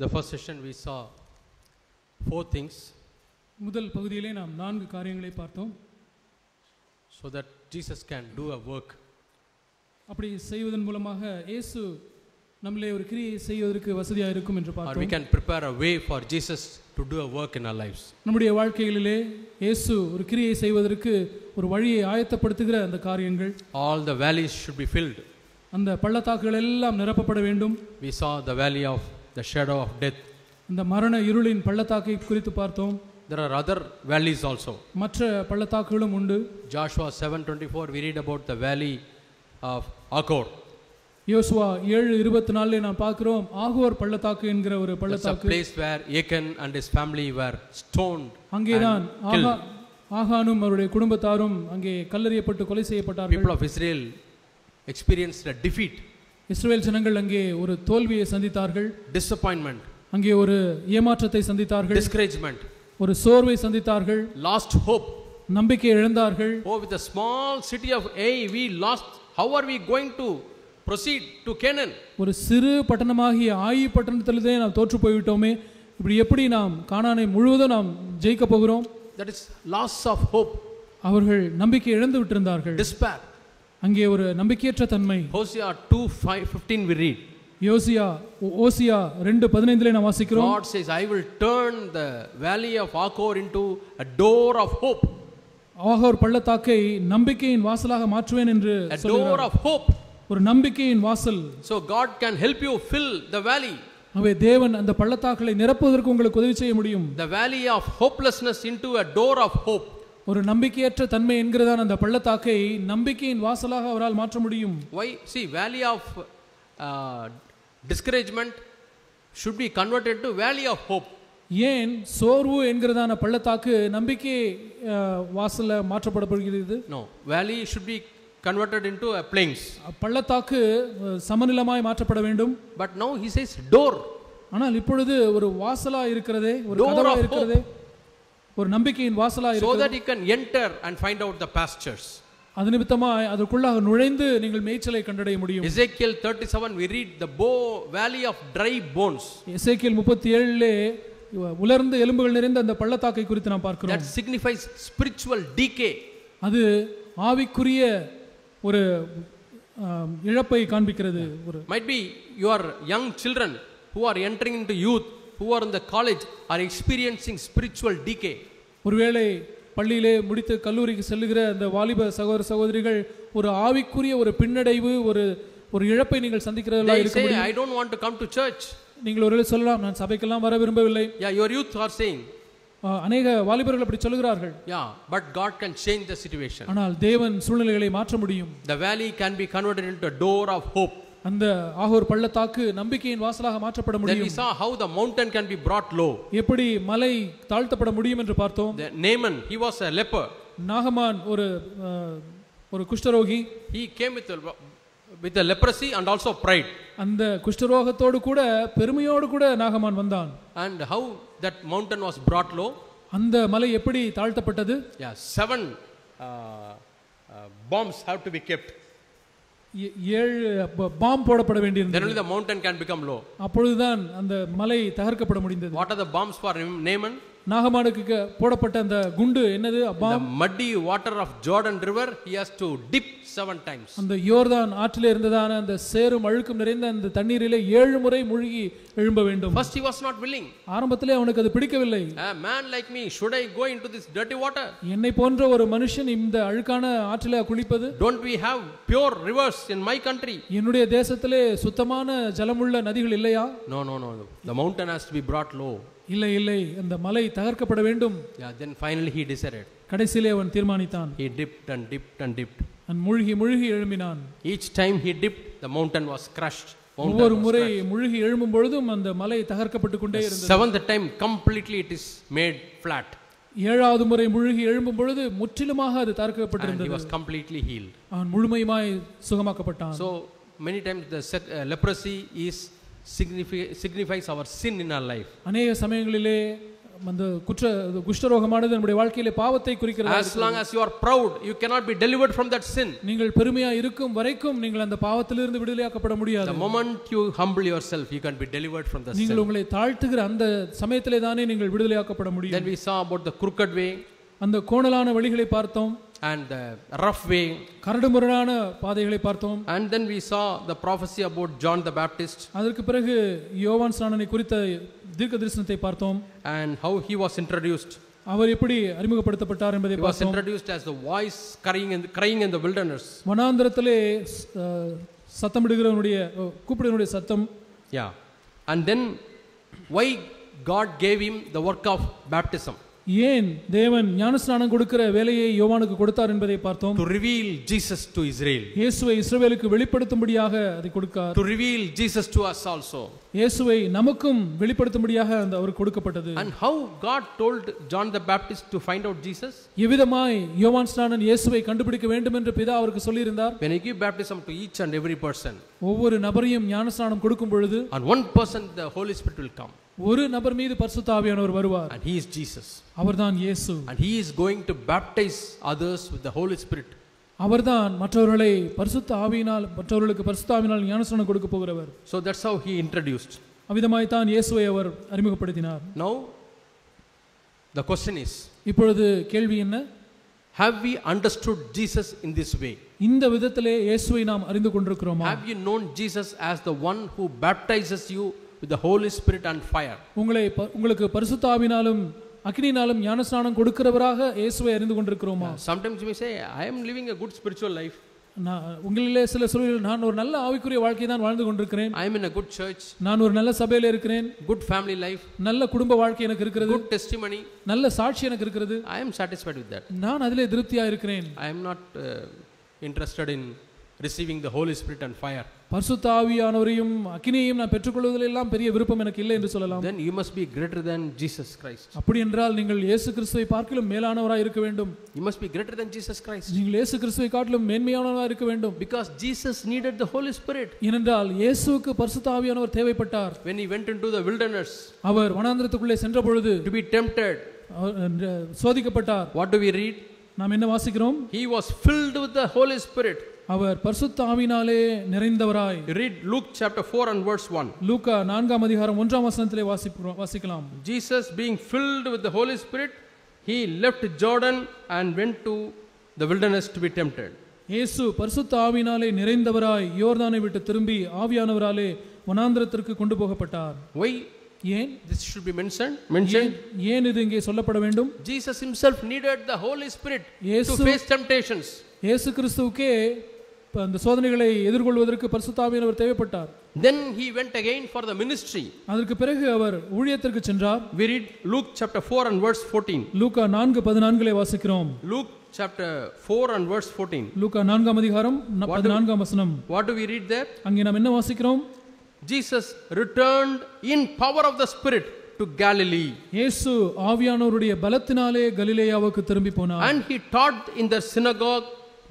The first session we saw 4 things முதல் பகுதியிலே நாம் 4 காரியங்களை பார்த்தோம். so that Jesus can do a work. அப்படி செய்வதன் மூலமாக இயேசு நம்மளே ஒரு கிரியை செய்வதற்கு வசதியாக இருக்கும் என்று Or we பார்த்தோம். can prepare a way for Jesus to do a work in our lives. நம்முடைய வாழ்க்கைகளிலே இயேசு ஒரு கிரியை செய்வதற்கு ஒரு வழியை ஆயத்தப்படுத்துகிற அந்த காரியங்கள். All the valleys should be filled. அந்த பள்ளத்தாக்குகள் எல்லாம் நிரப்பப்பட வேண்டும். We saw the valley of the shadow of death. இந்த மரண இருளின் பள்ளத்தாக்கை குறித்து பார்த்தோம். There are other valleys also. மற்ற பள்ளத்தாக்குகளும் உண்டு. Joshua 7:24 we read about the valley of Achor. யோசுவா 7:24 நாம் பார்க்கிறோம் ஆகோர் பள்ளத்தாக்கு என்கிற ஒரு That's a பள்ளத்தாக்கு. place where Achan and his family were stoned அங்கேதான் and killed. ஆகானும் அவருடைய குடும்பத்தாரும் அங்கே கல்லெறியப்பட்டு கொலை செய்யப்பட்டார்கள். People of Israel experienced a defeat, இஸ்ரவேல் ஜனங்கள் அங்கே ஒரு தோல்வியை சந்தித்தார்கள். disappointment, அங்கே ஒரு ஏமாற்றத்தை சந்தித்தார்கள். discouragement, ஒரு சோர்வை சந்தித்தார்கள். lost hope. நம்பிக்கை இழந்தார்கள். Oh, with a small city of Ai we lost, how are we going to proceed to Canaan? ஒரு சிறு பட்டணமாகிய ஆயி பட்டணத்திலே நாம் தோற்று போய்விட்டோமே, இப்படி எப்படி நாம் கானானை முழுவதும் நாம் ஜெயிக்க போகிறோம்? That is loss of hope, அவர்கள் நம்பிக்கை இழந்து விட்டிருந்தார்கள். despair. அங்கே ஒரு நம்பிக்கையற்ற தன்மை. Hosea 2:15 we read, ஓசியா 2:15 நாம் வாசிக்கிறோம். God says, I will turn the valley of Achor into a door of hope. ஆகோர் பள்ளத்தாக்கை நம்பிக்கையின் வாசலாக மாற்றுவேன் என்று A door சொல்கிறார். of hope. ஒரு நம்பிக்கையின் வாசல். So God can help you fill the valley. ஆகவே தேவன் அந்த பள்ளத்தாக்களை நிரப்புவதற்கு உங்களுக்கு உதவி செய்ய முடியும். The valley of hopelessness into a door of hope. ஒரு நம்பிக்கையற்ற தன்மை என்கிறதான அந்த பள்ளத்தாக்கை நம்பிக்கையின் வாசலாக அவரால் மாற்ற முடியும். Why? See, valley of discouragement should be converted to valley of hope. ஏன் சோர்வு என்கிறதான பள்ளத்தாக்கு நம்பிக்கை வாசல்ல மாற்றப்படப்படுகிறது? No, valley should be converted into a plains. பள்ளத்தாக்கு சமநிலமாய் மாற்றப்பட வேண்டும். But now he says door. ஆனால் இப்பொழுது ஒரு வாசலா இருக்கிறதே, ஒரு Door கதவா of இருக்கிறதே, ஒரு நம்பிக்கையின் வாசலா So இருக்கிறது. that he can enter and find out the pastures. அது நிமித்தமாய் அதற்குள்ளாக நுழைந்து நீங்கள் மேய்ச்சலை கண்டடைய முடியும். Ezekiel 37 we read the valley of dry bones. எசேக்கியேல் 37 உலர்ந்த எலும்புகள் நிறைந்த அந்த பள்ளத்தாக்கை குறித்து நாம் பார்க்கிறோம். That signifies spiritual decay. அது ஆவிக்குரிய ஒரு இழப்பை காண்பிக்கிறது. ஒரு Might be your young children who are entering into youth, who are in the college, are experiencing spiritual decay. ஒருவேளை பள்ளியிலே முடித்து கல்லூரிக்கு செல்லுகிற அந்த வாலிப சகோதர சகோதரிகள் ஒரு ஆவிக்குரிய ஒரு பின்னடைவு, ஒரு இழப்பை நீங்கள் சந்திக்கிறதா They இருக்க say, முடியும். I don't want to come to church. நீங்கள் ஒருவேளை சொல்லலாம், நான் சபைக்கெல்லாம் வர விரும்பவில்லை. Yeah, your youth are saying. அநேக வாலிபர்கள் அப்படி சொல்லுகிறார்கள். Yeah, but God can change the situation. ஆனால் தேவன் சூழ்நிலைகளை மாற்ற முடியும். The valley can be converted into a door of hope. அந்த ஆகோர் பள்ளத்தாக்கு நம்பிக்கையின் வாசலாக மாற்றப்பட Then முடியும். we saw how the mountain can be brought low. எப்படி மலை தாழ்த்தப்பட முடியும் என்று பார்த்தோம். Naaman, he was a leper. நாகமான் ஒரு குஷ்டரோகி. He came with a leprosy and also pride. அந்த குஷ்டரோகத்தோடு கூட பெருமையோடு கூட நாகமான் வந்தான். And how that mountain was brought low? அந்த மலை எப்படி தாழ்த்தப்பட்டது? Yeah, 7 bombs have to be kept. 7 bomb போடப்பட Then வேண்டியிருந்தது. only the mountain can become low. அப்பொழுதுதான் அந்த மலை தகர்க்கப்பட முடிந்தது. What are the bombs for Naaman? நாகமானுக்கு போடப்பட்ட அந்த குண்டு என்னது? The bomb. muddy water of Jordan river, he has to dip 7 times. அந்த யோர்தான் ஆற்றிலே இருந்ததான அந்த சேரும் அழுக்கும் நிறைந்த அந்த தண்ணீரிலே 7 முறை மூழ்கி எழும்ப வேண்டும். First he was not willing. ஆரம்பத்திலே அவனுக்கு அது பிடிக்கவில்லை. A man like me, should I go into this dirty water? என்னை போன்ற ஒரு மனுஷன் இந்த அழுக்கான ஆற்றிலே குளிப்பது? Don't we have pure rivers in my country? என்னுடைய தேசத்திலே சுத்தமான ஜலமுள்ள நதிகள் இல்லையா? No. The mountain has to be brought low. இல்லை அந்த மலை தகர்க்கப்பட வேண்டும். Yeah, then finally he decided. கடைசியிலே அவன் தீர்மானித்தான். He dipped and dipped and dipped. அவன் மூழ்கி எழும்பினான். Each time he dipped, the mountain was crushed. ஒவ்வொரு முறை மூழ்கி எழும்பும் பொழுதும் அந்த மலை தகர்க்கப்பட்டு கொண்டே இருந்தது. 7th time completely it is made flat. 7வது முறை மூழ்கி எழும்பும் பொழுது முற்றிலுமாக அது தகர்க்கப்பட்டிருந்தது. And he was completely healed. அவன் முழுமையாய் சுகமாக்கப்பட்டான். So many times the leprosy signifies our sin in our life. அநேக சமயங்களிலே அந்த குஷ்டரோகமானது நம்முடைய வாழ்க்கையிலே பாவத்தை குறிக்கிறது. As long as you are proud, you cannot be delivered from that sin. நீங்கள் பெருமையா இருக்கும் வரைக்கும் நீங்கள் அந்த பாவத்திலிருந்து விடுதலையாக்கப்பட முடியாது. The moment you humble yourself, you can be delivered from the sin. நீங்கள் உங்களை தாழ்த்துகிற அந்த சமயத்திலே தானே நீங்கள் விடுதலையாக்கப்பட முடியும். Then we saw about the crooked way, அந்த கோணலான வழிகளை பார்த்தோம், and the rough way, கரடுமுரடான பாதைகளை பார்த்தோம். and then we saw the prophecy about John the Baptist, அதற்கு பிறகு யோவான் ஸ்நானனை குறித்த தீர்க்கதரிசனத்தை பார்த்தோம், and how he was introduced. அவர் எப்படி அறிமுகப்படுத்தப்பட்டார் என்பதை He was பார்த்தோம். introduced as the voice crying in the wilderness. வனாந்தரத்திலே சத்தமிடுகிறவனுடைய கூப்பிடுவனுடைய சத்தம். Yeah. And then why God gave him the work of baptism? ஏன் தேவன் ஞானஸ்நானம் கொடுக்கிற வேலையை யோவானுக்கு கொடுத்தார் என்பதை பார்த்தோம். To reveal Jesus to Israel. இயேசுவை இஸ்ரவேலுக்கு வெளிப்படுத்தும்படியாக அதை கொடுத்தார். To reveal Jesus to us also. இயேசுவை நமக்கும் வெளிப்படுத்தும்படியாக அந்த அவருக்கு கொடுக்கப்பட்டது. And how God told John the Baptist to find out Jesus? எவ்விதமாய் யோவான் ஸ்நானன் இயேசுவை கண்டுபிடிக்க வேண்டும் என்று பிதா அவருக்கு சொல்லியிருந்தார். When he give baptism to each and every person, ஒவ்வொரு நபரையும் ஞானஸ்நானம் கொடுக்கும் பொழுது on one person the Holy Spirit will come. ஒரு நபர் மீது பரிசுத்த ஆவியானவர் வருவார். And he is Jesus. அவர்தான் இயேசு. And he is going to baptize others with the Holy Spirit. அவர்தான் மற்றவர்களை பரிசுத்த ஆவியினால் மற்றவர்களுக்கு பரிசுத்த ஆவியினால் ஞானஸ்நானம் கொடுக்க போகிறவர். So that's how he introduced. அவ்விதமாய் தான் இயேசுவை அவர் அறிமுகப்படுத்தினார். Now the question is, இப்பொழுது கேள்வி என்ன? have we understood Jesus in this way? இந்த விதத்திலே இயேசுவை நாம் அறிந்து கொண்டிருக்கிறோமா? Have you known Jesus as the one who baptizes you with the Holy Spirit and fire? உங்களுக்கு பரிசுத்த ஆவியினாலும் அக்கினியினாலும் ஞானஸ்நானம் கொடுக்கிறவராக இயேசுவை அறிந்து கொண்டிருக்கிறோமா? Sometimes we say, I am living a good spiritual life. உங்களிலே சில சொல்லுங்கள், நான் ஒரு நல்ல ஆவிக்குரிய வாழ்க்கை தான் வாழ்ந்து கொண்டிருக்கிறேன். I am in a good church. நான் ஒரு நல்ல சபையில இருக்கிறேன். Good family life. நல்ல குடும்ப வாழ்க்கை எனக்கு இருக்கிறது. Good testimony. நல்ல சாட்சி எனக்கு இருக்கிறது. I am satisfied with that. நான் அதிலே திருப்தியா இருக்கிறேன். I am not interested in receiving the Holy Spirit and fire. பரிசுத்த ஆவியானவரையும் அக்கினியையும் நான் பெற்றுக்கொள்வதில் எல்லாம் பெரிய விருப்பம் எனக்கு இல்லை என்று சொல்லலாம். Then you must be greater than Jesus Christ. அப்படி என்றால் நீங்கள் இயேசு கிறிஸ்துவை பார்க்கிலும் மேலானவராய் இருக்க வேண்டும். You must be greater than Jesus Christ. நீங்கள் இயேசு கிறிஸ்துவை காட்டிலும் மேன்மையானவராய் இருக்க வேண்டும். Because Jesus needed the Holy Spirit. ஏனென்றால் இயேசுவுக்கு பரிசுத்த ஆவியானவர் தேவைப்பட்டார். When he went into the wilderness, அவர் வனாந்திரத்துக்குள்ளே சென்ற பொழுது to be tempted, சோதிக்கப்பட்டார். what do we read? நாம் என்ன வாசிக்கிறோம்? He was filled with the Holy Spirit. அவர் பரிசுத்த ஆவியினாலே நிறைந்தவராய். Read Luke chapter 4 and verse 1. லூக்கா 4ஆம் அதிகாரம் 1ஆம் வசனத்திலே வாசிக்கலாம். Jesus being filled with the Holy Spirit, he left Jordan and went to the wilderness to be tempted. இயேசு பரிசுத்த ஆவியினாலே நிறைந்தவராய் யோர்தானை விட்டு திரும்பி ஆவியானவராலே வனாந்திரத்திற்கு கொண்டு போகப்பட்டார். Why? ஏன் This should be mentioned. ஏன் இது இங்கே சொல்லப்பட வேண்டும்? Jesus himself needed the Holy Spirit to face temptations. இயேசு கிறிஸ்துவுக்கே அந்த சோதனைகளை எதிர்கொள்வதற்கு பரிசுத்த ஆவியானவர் தேவைப்பட்டார். Then he went again for the ministry. அதற்கு பிறகு அவர் ஊழியத்திற்கு சென்றார். We read Luke chapter 4 and verse 14. லூக்கா 4:14 வாசிக்கிறோம். Luke chapter 4 and verse 14. லூக்கா 4ஆம் அதிகாரம் 14ஆம் வசனம். What do we read there? அங்கே நாம் என்ன வாசிக்கிறோம்? Jesus returned in power of the Spirit to Galilee. இயேசு ஆவியானவருடைய பலத்தினாலே கலிலேயாவுக்கு திரும்பி போனார். And he taught in the synagogue,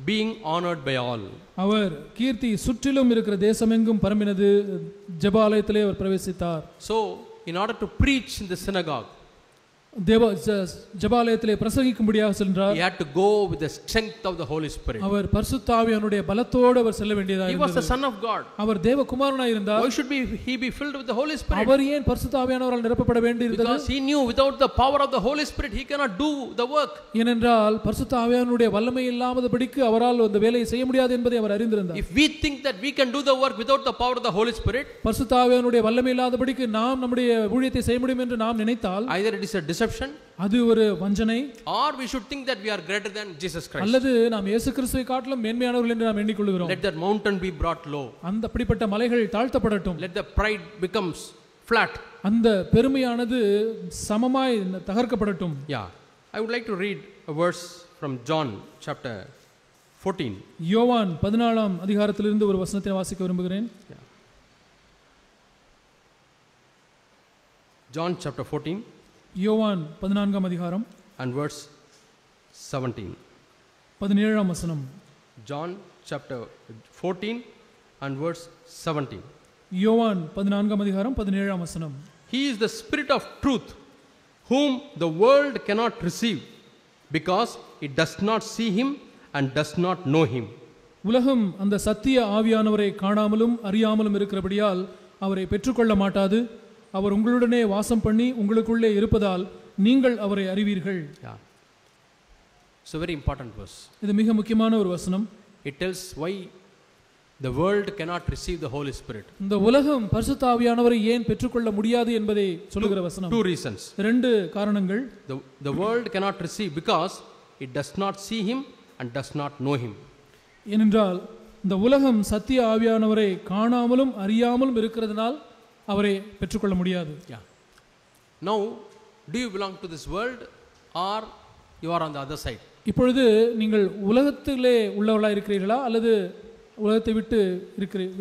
being honored by all. அவர் கீர்த்தி சுற்றிலும் இருக்கிற தேசமெங்கும் பரம்பினது. ஜெபாலயத்திலே அவர் பிரவேசித்தார். So in order to preach in the synagogue, ஜெபாலயத்திலே பிரசங்கிக்கும்படியாக சென்றார். he had to go with the strength of the Holy Spirit. அவர் பரிசுத்த ஆவியானுடைய பலத்தோடு அவர் செல்ல வேண்டியதாக இருந்தது. He was the son of God. அவர் தேவகுமாரனாய் இருந்தார். Why should he be filled with the Holy Spirit? அவர் ஏன் பரிசுத்த ஆவியானவரால் நிரப்பப்பட வேண்டியிருந்தது? Because he knew without the power of the Holy Spirit he cannot do the work. ஏனென்றால் பரிசுத்த ஆவியானவருடைய வல்லமை இல்லாதபடிக்கு அவரால் அந்த வேலையை செய்ய முடியாது என்பதை அவர் அறிந்திருந்தார். If we think that we can do the work without the power of the Holy Spirit, பரிசுத்த ஆவியானவருடைய வல்லமை இல்லாதபடிக்கு நாம் நம்முடைய ஊழியத்தை செய்ய முடியும் என்று நாம் நினைத்தால், either it is a deception, அது ஒரு வஞ்சனை, or we should think that we are greater than Jesus Christ. அல்லது நாம் இயேசு கிறிஸ்துவை காட்டிலும் மேன்மையானவர்கள் என்று நாம் எண்ணிக்கொள்கிறோம். Let that mountain be brought low. அந்த அப்படிப்பட்ட மலைகள் தாழ்த்தப்படட்டும். Let the pride becomes flat. அந்த பெருமையானது சமமாய் தகர்க்கப்படட்டும். Yeah, I would like to read a verse from John chapter 14. யோவான் 14ஆம் அதிகாரத்திலிருந்து ஒரு வசனத்தை வாசிக்க விரும்புகிறேன். John chapter 14. யோவான் 14ஆம் அதிகாரம் and verse 17. 17ஆம் வசனம். John chapter 14 and verse 17. யோவான் 14ஆம் அதிகாரம் 17ஆம் வசனம். He is the Spirit of truth whom the world cannot receive, because it does not see him and does not know him. உலகம் அந்த சத்திய ஆவியானவரை காணாமலும் அறியாமலும் இருக்கிறபடியால் அவரை பெற்றுக்கொள்ள மாட்டாது. அவர் உங்களுடனே வாசம் பண்ணி உங்களுக்குள்ளே இருப்பதால் நீங்கள் அவரை அறிவீர்கள். It's a very important verse. இது மிக முக்கியமான ஒரு வசனம். It tells why the world cannot receive the Holy Spirit. இந்த உலகம் பரிசுத்த ஆவியானவரை ஏன் பெற்றுக்கொள்ள முடியாது என்பதை சொல்லுகிற வசனம். Two reasons. ரெண்டு காரணங்கள். The world cannot receive because it does not see him and does not know him. ஏனென்றால் இந்த உலகம் சத்திய ஆவியானவரை காணாமலும் அறியாமலும் இருக்கிறதுனால் அவரை பெற்றுக்கொள்ள முடியாது. Now, do you belong to this world or you are on the other side? இப்பொழுது நீங்கள் உலகத்திலே உள்ளவர்களாக இருக்கிறீர்களா அல்லது உலகத்தை விட்டு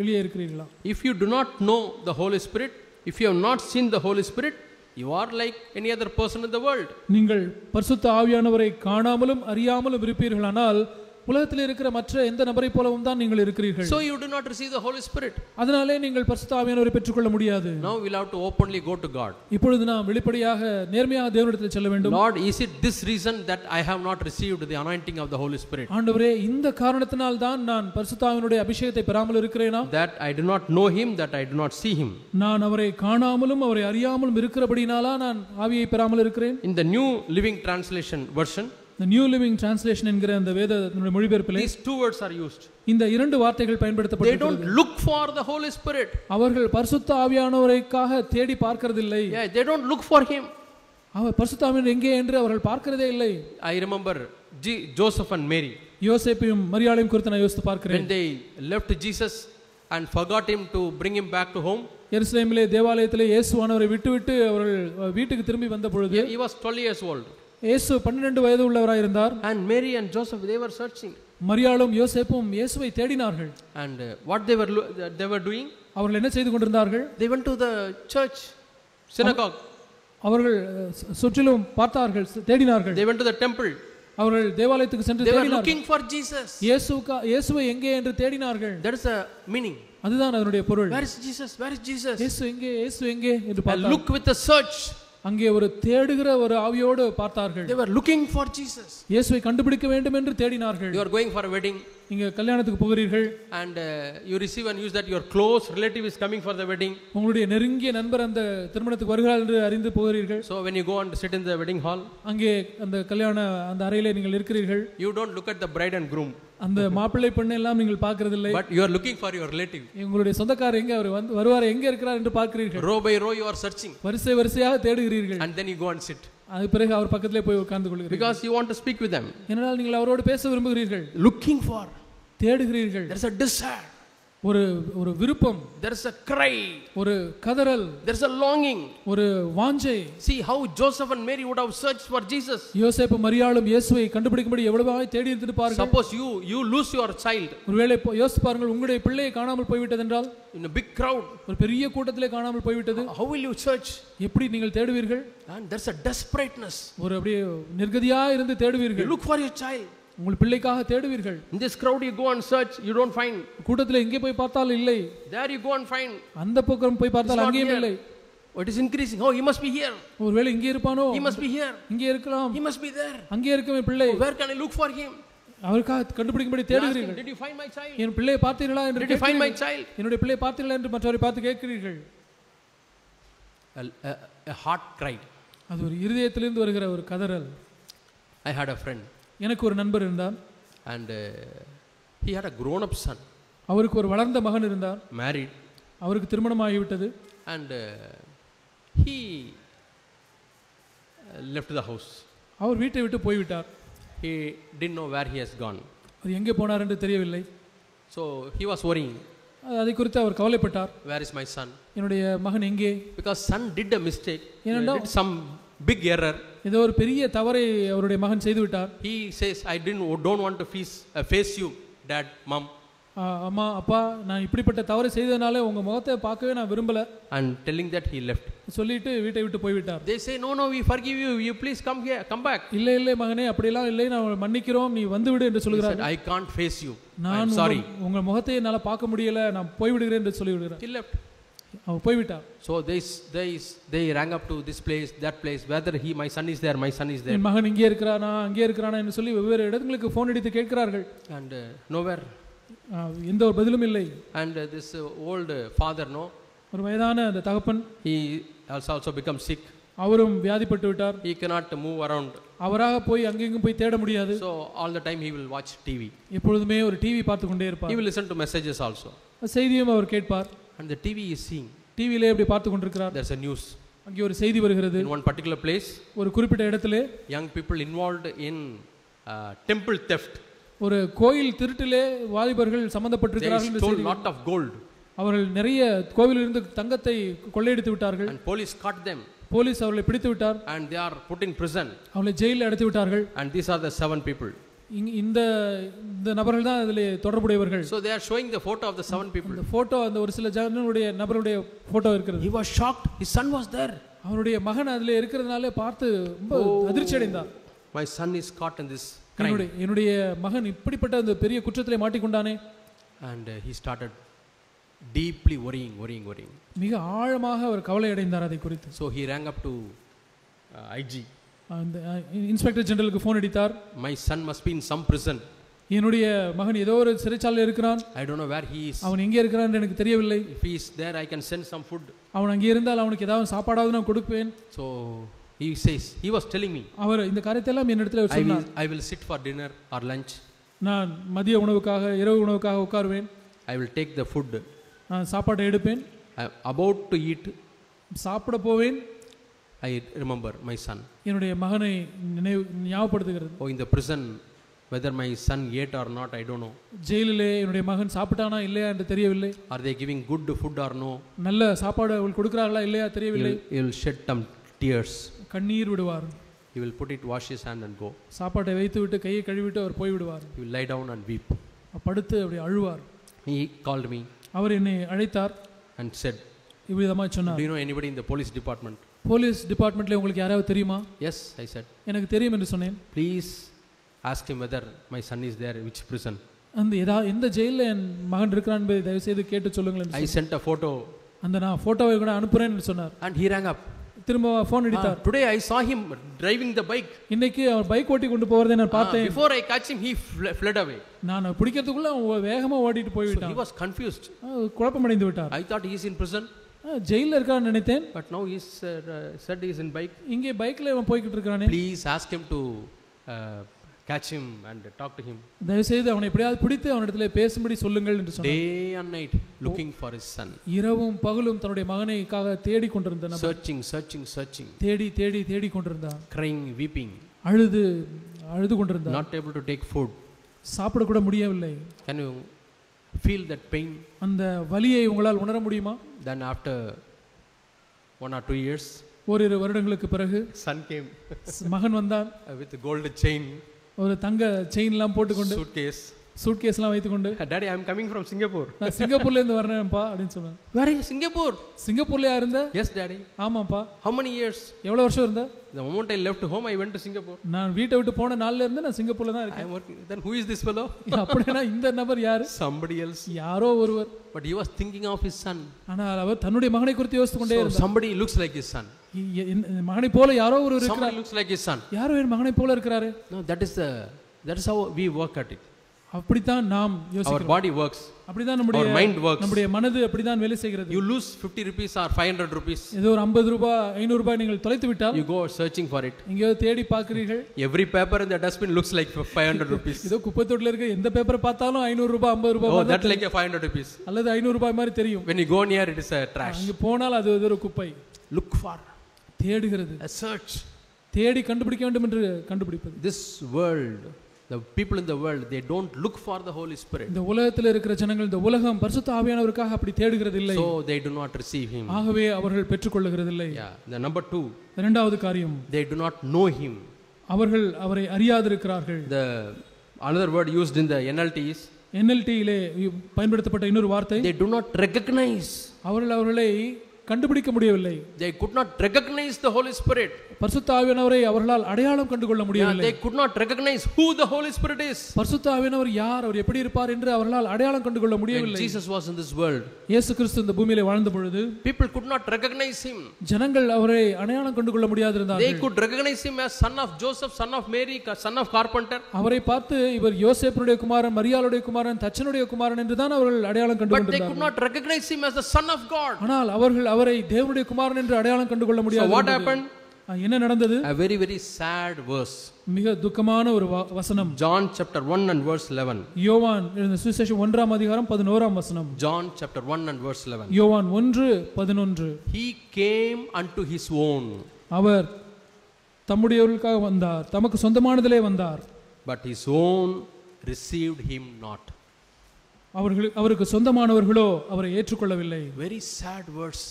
வெளியே இருக்கிறீர்களா? If you do not know the Holy Spirit, if you have not seen the Holy Spirit, you are like any other person in the world. நீங்கள் பரிசுத்த ஆவியானவரை காணாமலும் அறியாமலும் இருப்பீர்களானால் உலகத்தில் இருக்கிற மற்ற எந்த நபரை போலவும் தான் நீங்கள் இருக்கிறீர்கள். So you do not receive the Holy Spirit. அதனாலே நீங்கள் பரிசுத்த ஆவியானவரை பெற்றுக்கொள்ள முடியாது. Now we will have to openly go to God. இப்பொழுது நாம் வெளிப்படையாக நேர்மையாக தேவனிடத்தில் செல்ல வேண்டும். Lord, is it this reason that I have not received the anointing of the Holy Spirit? ஆண்டவரே, இந்த காரணத்தினால் தான் நான் பரிசுத்த ஆவியானவருடைய அபிஷேகத்தை பெறாமல் இருக்கிறேனா? That I do not know him, that I do not see him. நான் அவரை காணாமலும் அவரை அறியாமலும் இருக்கிறபடினாலா நான் ஆவியை பெறாமல் இருக்கிறேன். In the New Living Translation version, the New Living Translation என்கிற அந்த வேத மொழிபெயர்ப்பிலே these two words are used. இந்த இரண்டு வார்த்தைகள் பயன்படுத்தப்பட்டிருக்கிறது. They don't look for the Holy Spirit. அவர்கள் பரிசுத்த ஆவியானவரைக்காக தேடி பார்க்கிறதில்லை. They don't look for him. அவர் பரிசுத்த ஆவியானவர் எங்கே என்று அவர்கள் பார்க்கிறதே இல்லை. I remember Joseph and Mary. யோசேப்பையும் மரியாளையும் குறித்து நான் யோசித்து பார்க்கிறேன். When they left Jesus and forgot him to bring him back to home, எருசலேமிலே தேவாலயத்திலே இயேசுவானவரை விட்டுவிட்டு அவர்கள் வீட்டுக்கு திரும்பி வந்த பொழுது, he was 12 years old. இயேசு 12 வயது உள்ளவராய் இருந்தார். And Mary and Joseph, they were searching. மரியாளும் யோசேப்பும் இயேசுவை தேடினார்கள். And what they were doing? அவர்கள் என்ன செய்து கொண்டிருந்தார்கள்? They went to the church, synagogue. அவர்கள் சுற்றிலும் பார்த்தார்கள், தேடினார்கள். They went to the temple. அவர்கள் தேவாலயத்துக்கு சென்று தேடினார்கள். They were looking for Jesus. இயேசுவை எங்கே என்று தேடினார்கள். That is a meaning. அதுதான் அதனுடைய பொருள். Where is Jesus? Where is Jesus? இயேசு எங்கே என்று பார்த்தார்கள். Look with a search. அங்கே ஒரு தேடுகிற ஒரு ஆவியோடு பார்த்தார்கள். They were looking for Jesus. இயேசுவை கண்டுபிடிக்க வேண்டும் என்று தேடினார்கள். You are going for a wedding. நீங்க கல்யாணத்துக்கு போகிறீர்கள். And you receive a news that your close relative is coming for the wedding. உங்களுடைய நெருங்கிய நண்பர் அந்த திருமணத்துக்கு வருகிறார் என்று அறிந்து போகிறீர்கள். So when you go and sit in the wedding hall, அங்கே அந்த கல்யாண அந்த அறையிலே நீங்கள் இருக்கிறீர்கள். You don't look at the bride and groom. அந்த மாப்பிள்ளை பெண்ணை எல்லாம் நீங்கள் பார்க்கிறதில்லை. But you are looking for your relative. உங்களுடைய சொந்தக்காரர் எங்கே அவர் வருவார், எங்கே இருக்கிறார் என்று பார்க்கிறீர்கள். Row by row you are searching. வரிசையாக தேடுகிறீர்கள். And then you go and sit. அது பிறகு அவர் பக்கத்திலே போய் உட்கார்ந்து கொள்கிறீர்கள். Because you want to speak with them. ஏனென்றால் நீங்கள் அவரோடு பேச விரும்புகிறீர்கள். Looking for, தேடுகிறீர்கள். there is a desire. ஒரு விருப்பம், there is a cry, ஒரு கதறல், there is a longing, ஒரு வாஞ்சை. See how Joseph and Mary would have searched for Jesus. யோசேப்பு மரியாளும் இயேசுவை கண்டுபிடிக்கும்படி எவ்வளவாய் தேடி இருந்திருப்பார்கள். Suppose you lose your child. ஒருவேளை யோசித்து பாருங்கள், உங்களுடைய பிள்ளையை காணாமல் போய்விட்டது என்றால், in a big crowd, ஒரு பெரிய கூட்டத்திலே காணாமல் போய்விட்டது, how will you search? எப்படி நீங்கள் தேடுவீர்கள்? And there's a desperateness. ஒரு அப்படியே நிர்கதியா இருந்து தேடுவீர்கள். You look for your child. உங்கள் பிள்ளைக்காக தேடுவீர்கள். In this crowd you go and search, you don't find. கூட்டத்திலே எங்கே போய் பார்த்தால் இல்லை. There you go and find. அந்த பக்கம் போய் பார்த்தால் அங்கேயும் இல்லை. What is increasing? Oh, he must be here. ஒருவேளை இங்கே இருப்பானோ, he must be here. இங்கே இருக்கலாம், he must be there. அங்கே இருக்கவே பிள்ளை. Where can I look for him? அவருக்காக கண்டுபிடிக்கும்படி தேடுகிறீர்கள். Did you find my child? என் பிள்ளையை பார்த்தீர்களா என்று Did you find my child? என்னுடைய பிள்ளையை பார்த்தீர்களா என்று மற்றவரை பார்த்து கேட்கிறீர்கள். A heart cry. அது ஒரு இருதயத்திலிருந்து வருகிற ஒரு கதறல். I had a friend. எனக்கு ஒரு நண்பர் இருந்தார். And he had a grown up son. அவருக்கு ஒரு வளர்ந்த மகன் இருந்தார். Married. அவருக்கு திருமணம் ஆகிவிட்டது. And he left the house. அவர் வீட்டை விட்டு போய்விட்டார். He didn't know where he has gone. அது எங்கே போனார் என்று தெரியவில்லை. So he was worrying. அதை குறித்து அவர் கவலைப்பட்டார். Where is my son? என்னுடைய மகன் எங்கே? Because son did a mistake. He did some big error. ஏதோ ஒரு பெரிய தவறை அவருடைய மகன் செய்து விட்டார். He says, I don't want to face you, dad, mom. அம்மா, அப்பா, நான் இப்படிப்பட்ட தவறை செய்ததனால உங்க முகத்தை பார்க்கவே நான் விரும்பல. And telling that he left. சொல்லிட்டு வீட்டை விட்டு போய் விட்டார். They say, no, we forgive you. You please come here, come back. இல்லை மகனே, அப்படிலாம் இல்லை, நான் மன்னிக்கிறோம், நீ வந்து விடு என்று சொல்கிறார். I can't face you. நான் sorry. உங்க முகத்தை என்னால பார்க்க முடியல, நான் போய் விடுகிறேன் என்று சொல்லி விடுகிறார். He left. அவர் போய்விட்டார். So they rang up to this place, that place, whether my son is there, my son is there. என் மகன் இங்கே இருக்கிறானா அங்கே இருக்கிறானா என்று சொல்லி வெவ்வேறு இடங்களுக்கு ஃபோன் அடித்து கேட்கிறார்கள். And nowhere. எந்த ஒரு பதிலும் இல்லை. And this old father, no, ஒரு வயதான அந்த தகப்பன், he also become sick. அவரும் வியாதிப்பட்டு விட்டார். He cannot move around. அவராக போய் அங்கெங்கும் போய் தேட முடியாது. So all the time he will watch TV. எப்பொழுதுமே ஒரு டிவி பார்த்து கொண்டே இருப்பார். He will listen to messages also. செய்தியும் அவர் கேட்பார். And the TV is seeing. டிவியிலே அப்படி பார்த்து கொண்டிருக்கிறார். There's a news. அங்கே ஒரு செய்தி வருகிறது. In one particular place, ஒரு குறிப்பிட்ட இடத்திலே young people involved in temple theft. ஒரு கோயில் திருட்டிலே வாலிபர்கள் சம்பந்தப்பட்டிருக்கிறார்கள் என்று They செய்தி. stole lot of gold. அவர்கள் நிறைய கோவிலிலிருந்து தங்கத்தை கொள்ளையடித்து விட்டார்கள். And police caught them. Police அவர்களை பிடித்து விட்டார். And they are put in prison. அவர்களை ஜெயிலில் அடைத்து விட்டார்கள். And these are the 7 people. இந்த நபர்கள் தான் அதிலே தொடர்புடையவர்கள். So they are showing the photo of the 7 people. அந்த போட்டோ அந்த ஒரு சில நபருடைய போட்டோ இருக்கிறது. He was shocked. His son was there. அவருடைய மகன் அதிலே இருக்கிறதுனால பார்த்து ரொம்ப அதிர்ச்சி அடைந்தார். My son is caught in this crime. என்னுடைய மகன் இப்படிப்பட்ட அந்த பெரிய குற்றத்திலே மாட்டிக்கொண்டானே. And he started deeply worrying. மிக ஆழமாக அவர் கவலை அடைந்தார் அதை குறித்து. So he rang up to IG. அந்த இன்ஸ்பெக்டர் ஜெனரலுக்கு ஃபோன் அடித்தார். My son must be in some prison. என்னுடைய மகன் ஏதோ ஒரு சிறைச்சாலையில் இருக்கிறான். I don't know where he is. அவன் எங்கே இருக்கிறான் என்று எனக்கு தெரியவில்லை. If he is there, I can send some food. அவன் அங்கே இருந்தால் அவனுக்கு ஏதாவது சாப்பாடாவது நான் கொடுப்பேன். So he says, he was telling me, அவர் இந்த காரியத்தை எல்லாம் என்னிடத்தில் சொன்னார். I will sit for dinner or lunch. நான் மதிய உணவுக்காக இரவு உணவுக்காக உட்காருவேன். I will take the food. நான் சாப்பாட்டை எடுப்பேன். About to eat, சாப்பிட போவேன். I remember my son. என்னுடைய மகனை ஞாபகப்படுத்துகிறது. Oh, in the prison, whether my son ate or not, I don't know. ஜெயிலிலே என்னுடைய மகன் சாப்பிட்டானா இல்லையா என்று தெரியவில்லை. Are they giving good food or no? நல்ல சாப்பாடு அவர்கள் கொடுக்கிறார்களா இல்லையா தெரியவில்லை. He will shed some tears. கண்ணீர் விடுவார். He will put it, wash his hand and go. சாப்பாட்டை வைத்து விட்டு கையை கழுவிட்டு அவர் போய் விடுவார். He will lie down and weep. படுத்து அப்படி அழுவார். He called me. அவர் என்னை அழைத்தார். And said, இவ்விதமாக சொன்னார். Do you know anybody in the police department? Police டிபார்ட்மெண்ட்ல உங்களுக்கு யாராவது தெரியுமா? Yes, I said. எனக்கு தெரியும் என்று சொன்னேன். Please ask him whether my son is there, which prison. அந்த எந்த ஜெயில்ல என் மகன் இருக்கிறான் என்பதை தயவு செய்து கேட்டு சொல்லுங்கள். I sent a photo. அந்த நான் போட்டோவை கூட அனுப்புறேன் என்று சொன்னார். And he rang up. திரும்ப ஃபோன் அடித்தார். Today I saw him driving the bike. இன்னைக்கு அவர் பைக் ஓட்டி கொண்டு போறதை நான் பார்த்தேன். Before I catch him, he fled away. நான் பிடிக்கிறதுக்குள்ள அவன் வேகமா ஓடிட்டு போய் விட்டான். He was confused. குழப்பமடைந்து விட்டார். I thought he is in prison. ஜெயில்ல இருக்கான்னு நினைத்தேன். But now he said he is in bike. இங்கே பைக்ல அவன் போய்கிட்டு இருக்கானே. Please ask him to catch him and talk to him. தயவு செய்து அவனை எப்படியாவது பிடித்து அவனிடத்திலே பேசும்படி சொல்லுங்கள் என்று சொன்னார். Day and night looking for his son. இரவும் பகலும் தன்னுடைய மகனைக்காக தேடி கொண்டிருந்த நபர். Searching. தேடி கொண்டிருந்தார். Crying, weeping. அழுது கொண்டிருந்தார். Not able to take food. சாப்பிட கூட முடியவில்லை. Can you feel that pain? அந்த வலியை உங்களால் உணர முடியுமா? Then after 1 or 2 years, ஓரிரு வருடங்களுக்கு பிறகு son came. மகன் வந்தான். With a gold chain. ஒரு தங்க செயின் எல்லாம் போட்டுக்கொண்டு. சூட்கேஸ்லாம் வைத்துக்கொண்டு. Daddy, I am coming from Singapore. நான் சிங்கப்பூர்ல இருந்து வரேன்ப்பா அப்படினு சொன்னான். Where are you? Singapore. சிங்கப்பூர்லயா இருந்த? Yes, Daddy. ஆமாப்பா. How many years? எவ்வளவு வருஷம் இருந்த? The moment I left home, I went to Singapore. நான் வீட்டை விட்டு போன நாள்ல இருந்து நான் சிங்கப்பூர்ல தான் இருக்கேன். I am working. Then who is this fellow? அப்படினா இந்த நபர் யாரு? Somebody else. யாரோ ஒருவர். But he was thinking of his son. ஆனால் அவர் தன்னுடைய மகனை குறித்து யோசித்துக் கொண்டே இருந்தார். Somebody looks like his son. மகனை போல யாரோ ஒருவர் இருக்கிறார். Somebody looks like his son. யாரோ என் மகனை போல இருக்கிறாரு. No, that is how we work at it. அப்படிதான் நாம் யோசிக்கிறோம். Our body works. அப்படிதான் நம்முடைய mind works. நம்முடைய மனது அப்படிதான் வேலை செய்கிறது. You lose 50 rupees or 500 rupees. ஏதோ ஒரு 50 ரூபாய் 500 ரூபாய் நீங்கள் தொலைத்து விட்டால் you go searching for it. எங்கேயோ தேடி பார்க்கிறீர்கள். Every paper in the dustbin looks like 500 rupees. ஏதோ குப்பை தொட்டில இருக்க எந்த பேப்பரை பார்த்தாலும் 500 ரூபாய் 50 ரூபாய் மாதிரி. Oh, that like a 500 rupees. அல்லது 500 ரூபாய் மாதிரி தெரியும். When you go near, it is a trash. அங்க போனால் அது ஒரு குப்பை. Look for. தேடுகிறது. A search. தேடி கண்டுபிடிக்க வேண்டும் என்று கண்டுபிடிப்பது. This world, the people in the world, they don't look for the Holy Spirit. இந்த உலகத்தில் இருக்கிற ஜனங்கள் இந்த உலகம் பரிசுத்த ஆவியானவருக்காக அப்படி தேடுகிறது இல்லை. So they do not receive him. ஆகவே அவர்கள் பெற்றுக்கொள்ளுகிறது இல்லை. Yeah, the number 2. இரண்டாவது காரியம், they do not know him. அவர்கள் அவரை அறியாதிருக்கிறார்கள். The another word used in the NLT is, NLT யிலே பயன்படுத்தப்பட்ட இன்னொரு வார்த்தை, they do not recognize. அவர்களை கண்டுபிடிக்க முடியவில்லை. They could not recognize the Holy Spirit. பரிசுத்த ஆவியானவரை அவர்களால் அடையாளம் கண்டுகொள்ள முடியவில்லை. They could not recognize who the Holy Spirit is. பரிசுத்த ஆவியானவர் யார், அவர் எப்படி இருப்பார் என்று அவர்களால் அடையாளம் கண்டுகொள்ள முடியவில்லை. Jesus was in this world. இயேசு கிறிஸ்து இந்த பூமியிலே வாழ்ந்த பொழுது people could not recognize him. ஜனங்கள் அவரை அடையாளம் கண்டுகொள்ள முடியாதிருந்தார்கள். They could recognize him as son of Joseph, son of Mary, son of carpenter. அவரை பார்த்து இவர் யோசேப்புடைய குமாரன், மரியாளுடைய குமாரன், தச்சனுடைய குமாரன் என்று தான் அவர்கள் அடையாளம் கண்டுகொண்டார்கள். But they could not recognize him as the son of God. ஆனால் அவர்கள் அவரை தேவனுடைய குமாரன் என்று அடையாளம் கண்டுகொள்ள முடியாது. So what happened? என்ன நடந்தது? A very very sad verse. மிக துக்கமான ஒரு வசனம். John chapter 1 and verse 11. யோவான் எழுதின சுவிசேஷம் 1ஆம் அதிகாரம் 11ஆம் வசனம். John chapter 1 and verse 11. யோவான் 1:11. He came unto his own. அவர் தம்முடையவர்களுக்காக வந்தார், தமக்கு சொந்தமானதிலே வந்தார். But his own received him not. அவருக்கு சொந்தமானவர்களோ அவரை ஏற்றுக்கொள்ளவில்லை. Very sad verse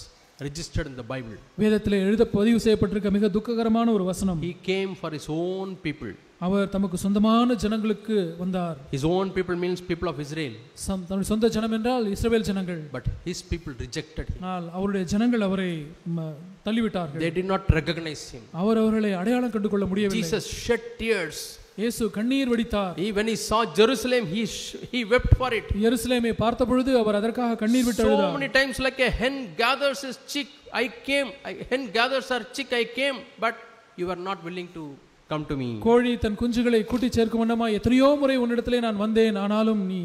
registered in the Bible. வேதத்திலே பதிவு செய்யப்பட்டிருக்க மிக துக்ககரமான ஒரு வசனம். He came for his own people. அவர் தமக்கு சொந்தமான ஜனங்களுக்கு வந்தார். His own people means people of Israel. தம்முடைய சொந்த ஜனம் என்றால் இஸ்ரவேல் ஜனங்கள். But his people rejected him. ஆனால் அவருடைய ஜனங்கள் அவரை தள்ளிவிட்டார்கள். They did not recognize him. அவர்களை அடையாளம் கண்டுகொள்ள முடியவில்லை. Jesus shed tears. இயேசு கண்ணீர் வடித்தார். When he saw Jerusalem, he wept for it. எருசலேமை பார்த்த பொழுது அவர் அதற்காக கண்ணீர் விட்டு அழுதார். So many times like a hen gathers his chick, I came. Hen gathers her chick, I came, but you are not willing to come to me. கோழி தன் குஞ்சுகளை கூட்டி சேர்க்கும் வண்ணமா எத்தனையோ முறை உன்னிடத்திலே நான் வந்தேன், ஆனாலும் நீ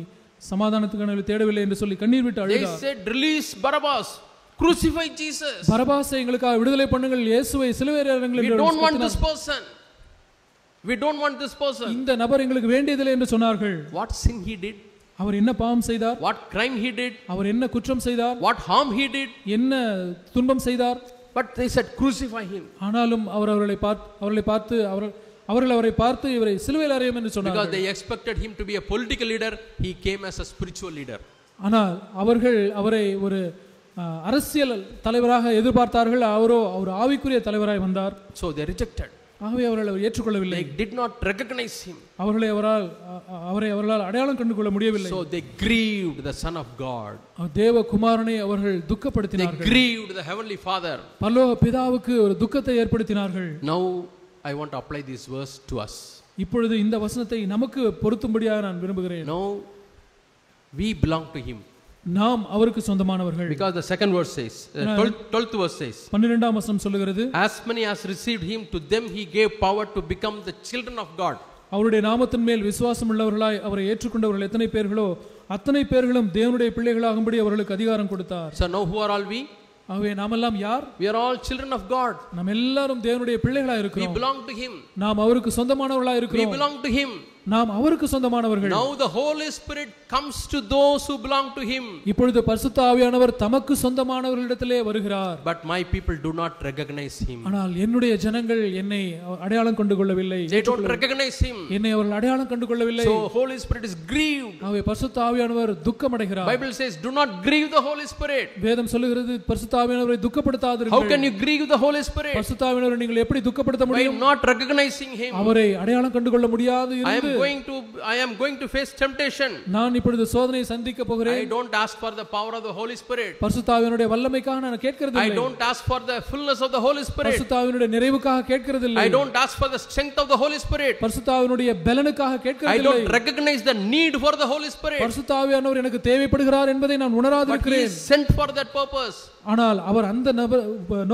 சமாதானத்துக்கான தேடவில்லை என்று சொல்லி கண்ணீர் விட்டு அழுதார். They said, release Barabbas, crucify Jesus. பரபாசை எங்களுக்காக விடுதலை பண்ணுங்கள், இயேசுவை சிலுவையில் அறையுங்கள். We don't want this person. We don't want this person. இந்த நபர் எங்களுக்கு வேண்டியதில்லை என்று சொன்னார்கள். What sin he did? அவர் என்ன பாவம் செய்தார்? What crime he did? அவர் என்ன குற்றம் செய்தார்? What harm he did? என்ன துன்பம் செய்தார்? But they said crucify him. ஆனாலும் அவர்களை பார்த்து அவரை பார்த்து இவரை சிலுவையில் அறையும் என்று சொன்னார்கள். Because they expected him to be a political leader, he came as a spiritual leader. ஆனால் அவர்கள் அவரை ஒரு அரசியல் தலைவராக எதிர்பார்த்தார்கள், அவரோ ஒரு ஆவிக்குரிய தலைவராய் வந்தார். So they rejected. ஆகவே அவர்கள் ஏற்றுக்கொள்ளவில்லை. They did not recognize him. அவரை அவர்களால் அடையாளம் கண்டுகொள்ள முடியவில்லை. So they grieved the Son of God. தேவ குமாரனை அவர்கள் துக்கப்படுத்தினார்கள். They grieved the Heavenly Father. பரலோக பிதாவுக்கு ஒரு துக்கத்தை ஏற்படுத்தினார்கள். Now I want to apply this verse to us. இப்பொழுது இந்த வசனத்தை நமக்கு பொருத்தும்படியாக நான் விரும்புகிறேன். Now we belong to him. நாம் அவருக்கு சொந்தமானவர்கள். Because the second verse says, 12th verse says, 12ஆம் வசனம் சொல்லுகிறது, as many as received him, to them he gave power to become the children of God. அவருடைய நாமத்தின் மேல் விசுவாசம் உள்ளவர்களாய் அவரை ஏற்றுக்கொண்டவர்கள் எத்தனை பேர்களோ அத்தனை பேர்களும் தேவனுடைய பிள்ளைகளாகும்படி அவர்களுக்கு அதிகாரம் கொடுத்தார். So now who are all we? ஆகவே நாமெல்லாம் யார்? We are all children of God. நாம் எல்லாரும் தேவனுடைய பிள்ளைகளாய் இருக்கிறோம். We belong to him. நாம் அவருக்கு சொந்தமானவர்களாய் இருக்கிறோம். We belong to him. நாம் அவருக்கு சொந்தமானவர்கள். Now the Holy Spirit comes to those who belong to him. இப்பொழுது பரிசுத்த ஆவியானவர் தமக்கு சொந்தமானவர்களிடத்திலே வருகிறார். But my people do not recognize him. ஆனால் என்னுடைய ஜனங்கள் என்னை அடையாளம் கண்டு கொள்ளவில்லை. They don't recognize him. என்னை அவர்கள் அடையாளம் கண்டு கொள்ளவில்லை. So Holy Spirit is grieved. ஆகவே பரிசுத்த ஆவியானவர் துக்கமடைகிறார். Bible says do not grieve the Holy Spirit. வேதம் சொல்லுகிறது பரிசுத்த ஆவியானவரை துக்கப்படுத்தாதீர்கள். How can you grieve the Holy Spirit? பரிசுத்த ஆவியானவரை நீங்கள் எப்படி துக்கப்படுத்த முடியும்? By not recognizing him. அவரை அடையாளம் கண்டு கொள்ள முடியாது என்று I am going to face temptation. நான் இப்பொழுது சோதனையை சந்திக்க போகிறேன். I don't ask for the power of the Holy Spirit. பரிசுத்த ஆவியானவருடைய வல்லமைக்காக நான் கேட்கிறதில்லை. I don't ask for the fullness of the Holy Spirit. பரிசுத்த ஆவியானவருடைய நிறைவுக்காக கேட்கிறதில்லை. I don't ask for the strength of the Holy Spirit. பரிசுத்த ஆவியானவருடைய பலனுக்காக கேட்கிறதில்லை. I don't recognize the need for the Holy Spirit. பரிசுத்த ஆவியானவர் எனக்கு தேவைப்படுகிறார் என்பதை நான் உணராதிருக்கிறேன். But he is sent for that purpose. ஆனால் அவர் அந்த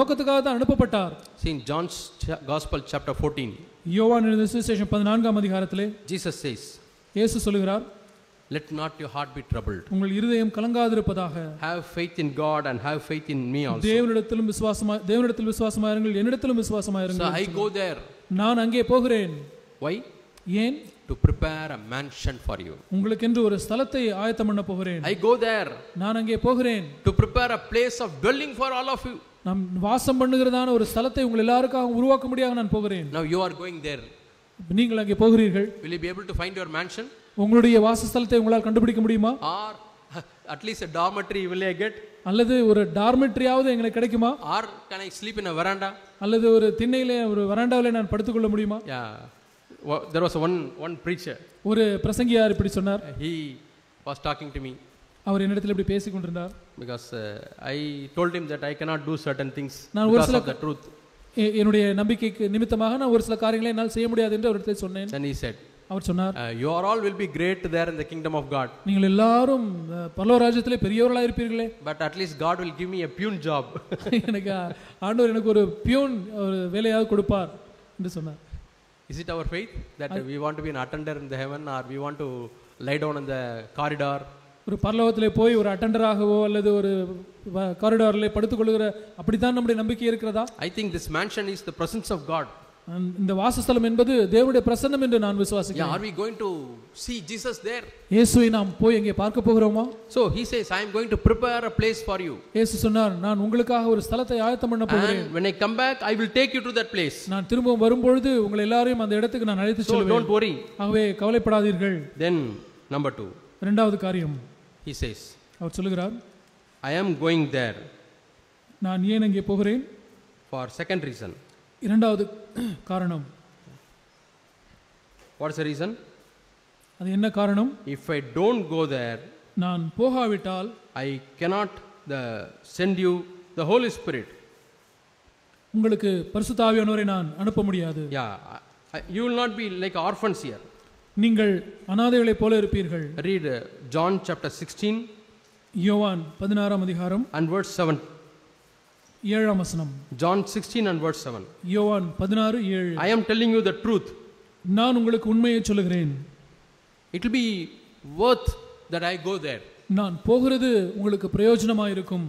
நோக்கத்துக்காக தான் அனுப்பப்பட்டார். See in John's Gospel chapter 14. யோவான் எழுதின சுவிசேஷம் 14ஆம் அதிகாரத்திலே Jesus says, இயேசு சொல்கிறார், let not your heart be troubled. உங்கள் இருதயம் கலங்காதிருப்பதாக. Have faith in God and have faith in me also. தேவனிடத்தில் விசுவாசமாயிருங்கள், என்னிடத்திலும் விசுவாசமாயிருங்கள். So I go there. நான் அங்கே போகிறேன். Why? ஏன்? To prepare a mansion for you. உங்களுக்கென்று ஒரு ஸ்தலத்தை ஆயத்தம் பண்ண போகிறேன். I go there. நான் அங்கே போகிறேன். To prepare a place of dwelling for all of you. நாம் வாசம் பண்ணுகிறதான ஒரு ஸ்தலத்தை உங்கள் எல்லாருக்காக உருவாக்கும்படியாக நான் போகிறேன். Now you are going there. நீங்கள் அங்கே போகிறீர்கள். Will you be able to find your mansion? உங்களுடைய வாசஸ்தலத்தை உங்களால் கண்டுபிடிக்க முடியுமா? Or at least a dormitory will I get? அல்லது ஒரு டார்மெட்ரியாவது எங்களுக்கு கிடைக்குமா? Or can I sleep in a veranda? அல்லது ஒரு திண்ணையிலே ஒரு வராண்டாவிலே நான் படுத்துக்கொள்ள முடியுமா? Yeah. There was one preacher. ஒரு பிரசங்கியார் இப்படி சொன்னார். He was talking to me. அவர் என்னிடத்தில் இப்படி பேசிக் கொண்டிருந்தார். Because I told him that I cannot do certain things நான் because of the truth. என்னுடைய நம்பிக்கைக்கு நிமித்தமாக நான் ஒரு சில காரியங்களை என்னால் செய்ய முடியாது என்று அவரிடத்தை சொன்னேன். Then he said, அவர் சொன்னார், you all will be great there in the kingdom of God. நீங்கள் எல்லாரும் பரலோக ராஜ்யத்திலே பெரியவர்களாக இருப்பீர்களே. But at least God will give me a peon job. எனக்கு ஆண்டவர் எனக்கு ஒரு பியூன் ஒரு வேலையாக கொடுப்பார் என்று சொன்னார். Is it our faith that we want to be an attender in the heaven, or we want to lie down in the corridor? ஒரு பரலோகத்திலே போய் ஒரு அட்டெண்டராகவோ அல்லது ஒரு காரிடாரிலே படுத்துக்கொள்கிற அப்படித்தான் நம்முடைய நம்பிக்கை இருக்கிறதா? I think this mansion is the presence of God. இந்த வாசஸ்தலம் என்பது தேவனுடைய பிரசன்னம் என்று நான் விசுவாசிக்கிறேன். Are we going to see Jesus there? இயேசுவை நாம் போய் அங்கே பார்க்க போகிறோமா? So he says, I am going to prepare a place for you. இயேசு சொன்னார், நான் உங்களுக்காக ஒரு ஸ்தலத்தை ஆயத்தம் பண்ண போகிறேன். And when I come back, I will take you to that place. நான் திரும்பவும் வரும்பொழுது உங்களை எல்லாரையும் அந்த இடத்துக்கு நான் அழைத்து செல்வேன். So don't worry. ஆகவே கவலைப்படாதீர்கள். Then number 2. இரண்டாவது காரியம். He says, அவர் சொல்லுகிறார், I am going there. நான் ஏன் அங்கே போகிறேன்? For second reason. இரண்டாவது காரணம். What is the reason? அது என்ன காரணம்? If I don't go there, நான் போகாவிட்டால் I cannot send you the Holy Spirit. உங்களுக்கு பரிசுத்த ஆவியானவரை நான் அனுப்ப முடியாது. Yeah, you will not be like orphans here. நீங்கள் அனாதைகளைப் போல இருப்பீர்கள். Read John chapter 16. யோவான் 16 அதிகாரம் and verse 7. 7 வசனம். John 16 and verse 7. யோவான் 16:7. I am telling you the truth. நான் உங்களுக்கு உண்மையை சொல்லுகிறேன். It will be worth that I go there. நான் போகிறது உங்களுக்கு பிரயோஜனமாக இருக்கும்.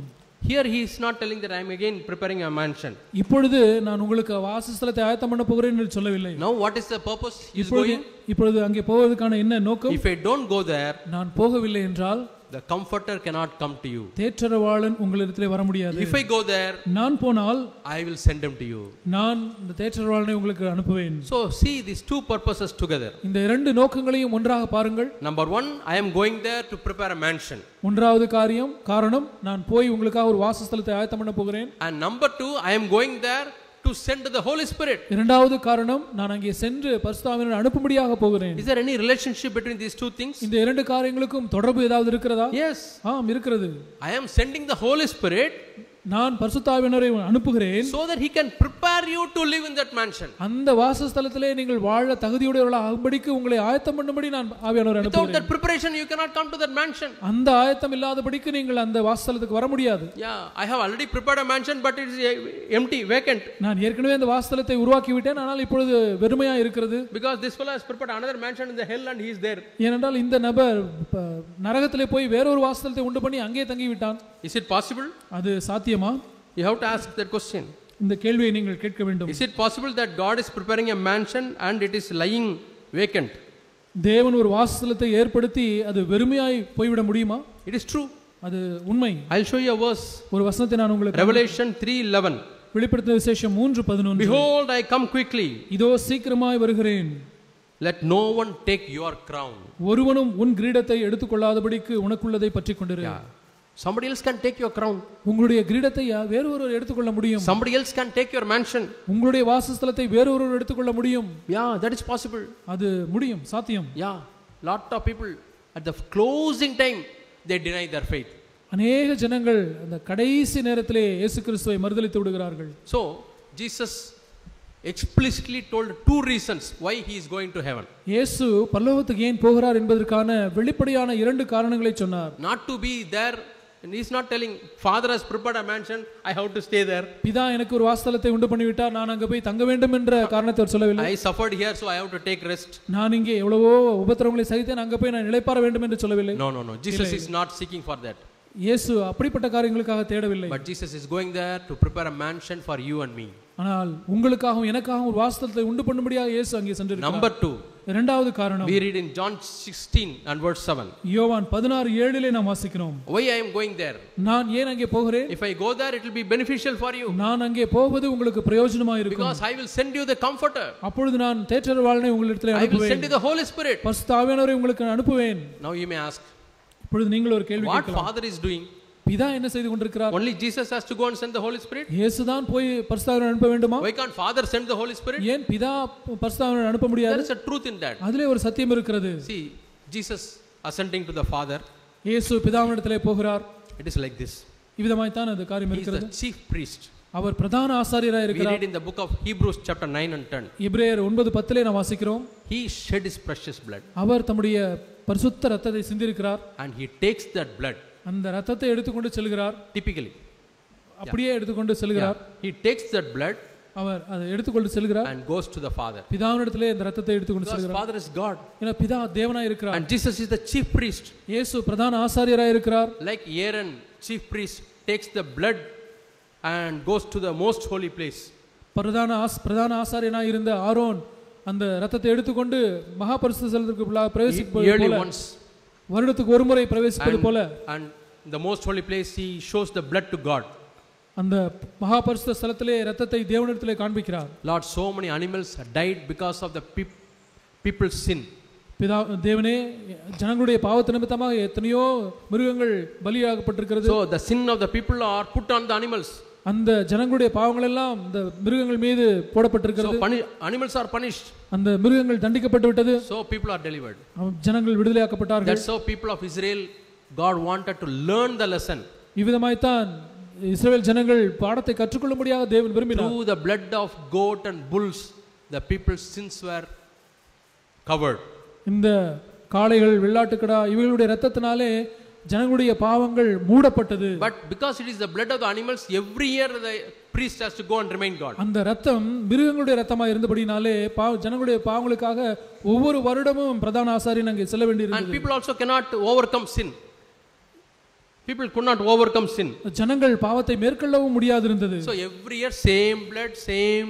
Here he is not telling that I am again preparing a mansion. இப்பொழுது நான் உங்களுக்கு வாசஸ்தலத்தை ஆயத்தம் பண்ண போகிறேன் என்று சொல்லவில்லை. Now what is the purpose he is going? இப்பொழுது அங்கே போவதற்கான என்ன நோக்கம்? If I don't go there, நான் போகவில்லை என்றால் the comforter cannot come to you. தேற்றரவாளன் உங்களிடத்திலே வர முடியாது. If I go there, நான் போனால் I will send him to you. நான் இந்த தேற்றரவாளனை உங்களுக்கு அனுப்புவேன். So see these two purposes together. இந்த இரண்டு நோக்கங்களையும் ஒன்றாக பாருங்கள். Number 1, I am going there to prepare a mansion. ஒன்றாவது காரணம் நான் போய் உங்களுக்காக ஒரு வாசஸ்தலத்தை ஆயத்தம் பண்ண போகிறேன். And number 2, I am going there to send the Holy Spirit. இரண்டாவது காரணம் நான் அங்கே சென்று பரிசுத்த ஆவியானவரை அனுப்பும்படியாக போகிறேன். Is there any relationship between these two things? இந்த இரண்டு காரியங்களுக்கும் தொடர்பு ஏதாவது இருக்கிறதா? Yes. ஆம் இருக்கிறது. I am sending the Holy Spirit நான் பரிசுத்த ஆவியானவரை அனுப்புகிறேன் so that he can prepare you to live in that mansion. அந்த வாசஸ்தலத்திலே நீங்கள் வாழ தகுதியுடையவர்களாக ஆகும்படிக்கு உங்களை ஆயத்தம் பண்ணும்படி நான் ஆவியானவரை அனுப்புகிறேன். Without that preparation you cannot come to that mansion. அந்த ஆயத்தம் இல்லாதபடிக்கு நீங்கள் அந்த வாசஸ்தலத்துக்கு வர முடியாது. Yeah, I have already prepared a mansion but it is empty, vacant. நான் ஏற்கனவே அந்த வாசஸ்தலத்தை உருவாக்கி விட்டேன், ஆனால் இப்பொழுது வெறுமையா இருக்கிறது. Because this fellow has prepared another mansion in the hell and he is there. ஏனென்றால் இந்த நபர் நரகத்திலே போய் வேறொரு வாசஸ்தலத்தை உண்டு பண்ணி அங்கே தங்கி விட்டான். Is it possible? அது சாத்தியமா? You have to ask that question. இந்த கேள்வியை நீங்கள் கேட்க வேண்டும். Is it possible that God is preparing a mansion and it is lying vacant? தேவன் ஒரு வாசஸ்தலத்தை ஏற்படுத்தி அது வெறுமையாய் போய்விட முடியுமா? It is true. அது உண்மை. I'll show you a verse. ஒரு வசனத்தை நான் உங்களுக்கு Revelation 3:11. வெளிப்படுத்தின விசேஷம் 3:11. Behold, I come quickly. இதோ சீக்கிரமாய் வருகிறேன். Let no one take your crown. ஒருவனும் உன் கிரீடத்தை எடுத்துக்கொள்ளாதபடிக்கு உனக்குள்ளதை பற்றிக் கொண்டிரு. Somebody else can take your crown. உங்களுடைய கிரீடத்தை வேறொருவர் எடுத்துக்கொள்ள முடியும். Somebody else can take your mansion. உங்களுடைய வாசஸ்தலத்தை வேறொருவர் எடுத்துக்கொள்ள முடியும். Yeah, that is possible. அது முடியும், சாத்தியம். Yeah, lot of people at the closing time they deny their faith. அநேக ஜனங்கள் அந்த கடைசி நேரத்திலே இயேசு கிறிஸ்துவை மறுதலித்து விடுகிறார்கள். So Jesus explicitly told 2 reasons why he is going to heaven. இயேசு பரலோகத்துக்கு ஏன் போகிறார் என்பதற்கான வெளிப்படையான 2 காரணங்களை சொன்னார். Not to be there, and he is not telling father has prepared a mansion, I have to stay there. பிதா எனக்கு ஒரு வாசஸ்தலத்தை உண்டு பண்ணி விட்டார், நான் அங்க போய் தங்க வேண்டும் என்ற காரணத்தை அவர் சொல்லவில்லை. I suffered here so I have to take rest. நான் இங்கே எவ்வளவோ உபத்திரவங்களை சகித்தேன், அங்க போய் நான் இளைப்பாற வேண்டும் என்று சொல்லவில்லை. No, Jesus is not seeking for that. இயேசு அப்படிப்பட்ட காரியங்களுக்காக தேடவில்லை. But Jesus is going there to prepare a mansion for you and me. ஆனால் உங்களுக்காகவும் எனக்காகவும் ஒரு வாசஸ்தலத்தை உண்டு பண்ணும்படியாக இயேசு அங்கே சென்றிருக்கிறார். Number 2. இரண்டாவது காரணம். We read in John 16 and verse 7. யோவான் 16:7 நாம் வாசிக்கிறோம். Why I am going there? நான் ஏன் அங்கே போகிறேன்? If I go there it will be beneficial for you. நான் அங்கே போவது உங்களுக்கு பிரயோஜனமாக இருக்கும். Because I will send you the comforter. அப்பொழுது நான் தேற்றரவாளனை உங்களிடத்தில் அனுப்புவேன். I will send you the Holy Spirit. பரிசுத்த ஆவியானவரை உங்களுக்கு அனுப்புவேன். Now you may ask, இப்பொழுது நீங்கள் ஒரு கேள்வி கேட்கலாம். What father is doing? பிதா என்ன செய்து கொண்டிருக்கிறார்? Only Jesus has to go and send the Holy Spirit? இயேசு தான் போய் பரிசுத்த ஆவியானவரை அனுப்ப வேண்டுமா? Why can't father send the Holy Spirit? ஏன் பிதா பரிசுத்த ஆவியானவரை அனுப்ப முடியாது? There is a truth in that. அதிலே ஒரு சத்தியம் இருக்கிறது. See, Jesus ascending to the Father. இயேசு பிதாவினிடத்திலே போகிறார். It is like this. இவ்விதமாய் தான் அந்த காரியம் He is இருக்கிறது. the chief priest. அவர் பிரதான ஆசாரியராய் We இருக்கிறார். read in the book of Hebrews chapter 9 and 10. எபிரேயர் 9:10 நாம் வாசிக்கிறோம். He shed his precious blood. அவர் தம்முடைய பரிசுத்த இரத்தத்தை சிந்தியிருக்கிறார். And he takes that blood. அந்த இரத்தத்தை எடுத்துக்கொண்டு செல்கிறார். Typically. அப்படியே எடுத்துக்கொண்டு செல்கிறார். He takes that blood. அவர் அதை எடுத்துக்கொண்டு செல்கிறார். And goes to the Father. பிதாவினிடத்திலே அந்த இரத்தத்தை எடுத்துக்கொண்டு Because செல்கிறார். Father is God. ஏன்னா பிதா தேவனாய் இருக்கிறார். And Jesus is the chief priest. இயேசு பிரதான ஆசாரியராய் இருக்கிறார். Like Aaron, chief priest, takes the blood and goes to the most holy place. பிரதான ஆசாரியனாய் இருந்த ஆரோன் அந்த இரத்தத்தை எடுத்துக்கொண்டு மகா பரிசுத்த ஸ்தலத்திற்கு பிரவேசிப்பது போல வருடத்துக்கு ஒரு முறை பிரவேசிப்பது போல and the most holy place he shows the blood to God. அந்த மகா பரிசுத்த ஸ்தலத்திலே இரத்தத்தை தேவனிடத்திலே காண்பிக்கிறார். Lord, so many animals died because of the people's sin. தேவனே ஜனங்களுடைய பாவத்து நிமித்தமாக எத்தனையோ மிருகங்கள் பலியாகப்பட்டிருக்கிறது. So the sin of the people are put on the animals. அந்த ஜனங்களுடைய பாவங்கள் எல்லாம் இந்த மிருகங்கள் மீது போடப்பட்டிருக்கிறது. So animals are punished. அந்த மிருகங்கள் தண்டிக்கப்பட்டு விட்டது. So people are delivered. ஜனங்கள் விடுதலையாக்கப்பட்டார்கள். That's how people of Israel, God wanted to learn the lesson. இவ்விதமாய் தான் இஸ்ரவேல் ஜனங்கள் பாடத்தை கற்றுக்கொள்ளும்படியாக தேவன் விரும்பினார். Through the blood of goat and bulls, the people's sins were covered. இந்த காளைகள் வெள்ளாட்டுக்கடா இவர்களுடைய இரத்தத்தினாலே ஜனங்களுடைய பாவங்கள் மூடப்பட்டது. But because it is the blood of the animals, every year the priest has to go and remain God. அந்த இரத்தம் மிருகங்களுடைய இரத்தமாக இருந்தபடினாலே ஜனங்களுடைய பாவங்களுக்காக ஒவ்வொரு வருடமும் பிரதான ஆசாரியன் அங்கே செல்ல வேண்டியிருந்தது. And people also cannot overcome sin. People could not overcome sin. ஜனங்கள் பாவத்தை மேற்கொள்ளவும் முடியாது இருந்தது. So every year same blood, same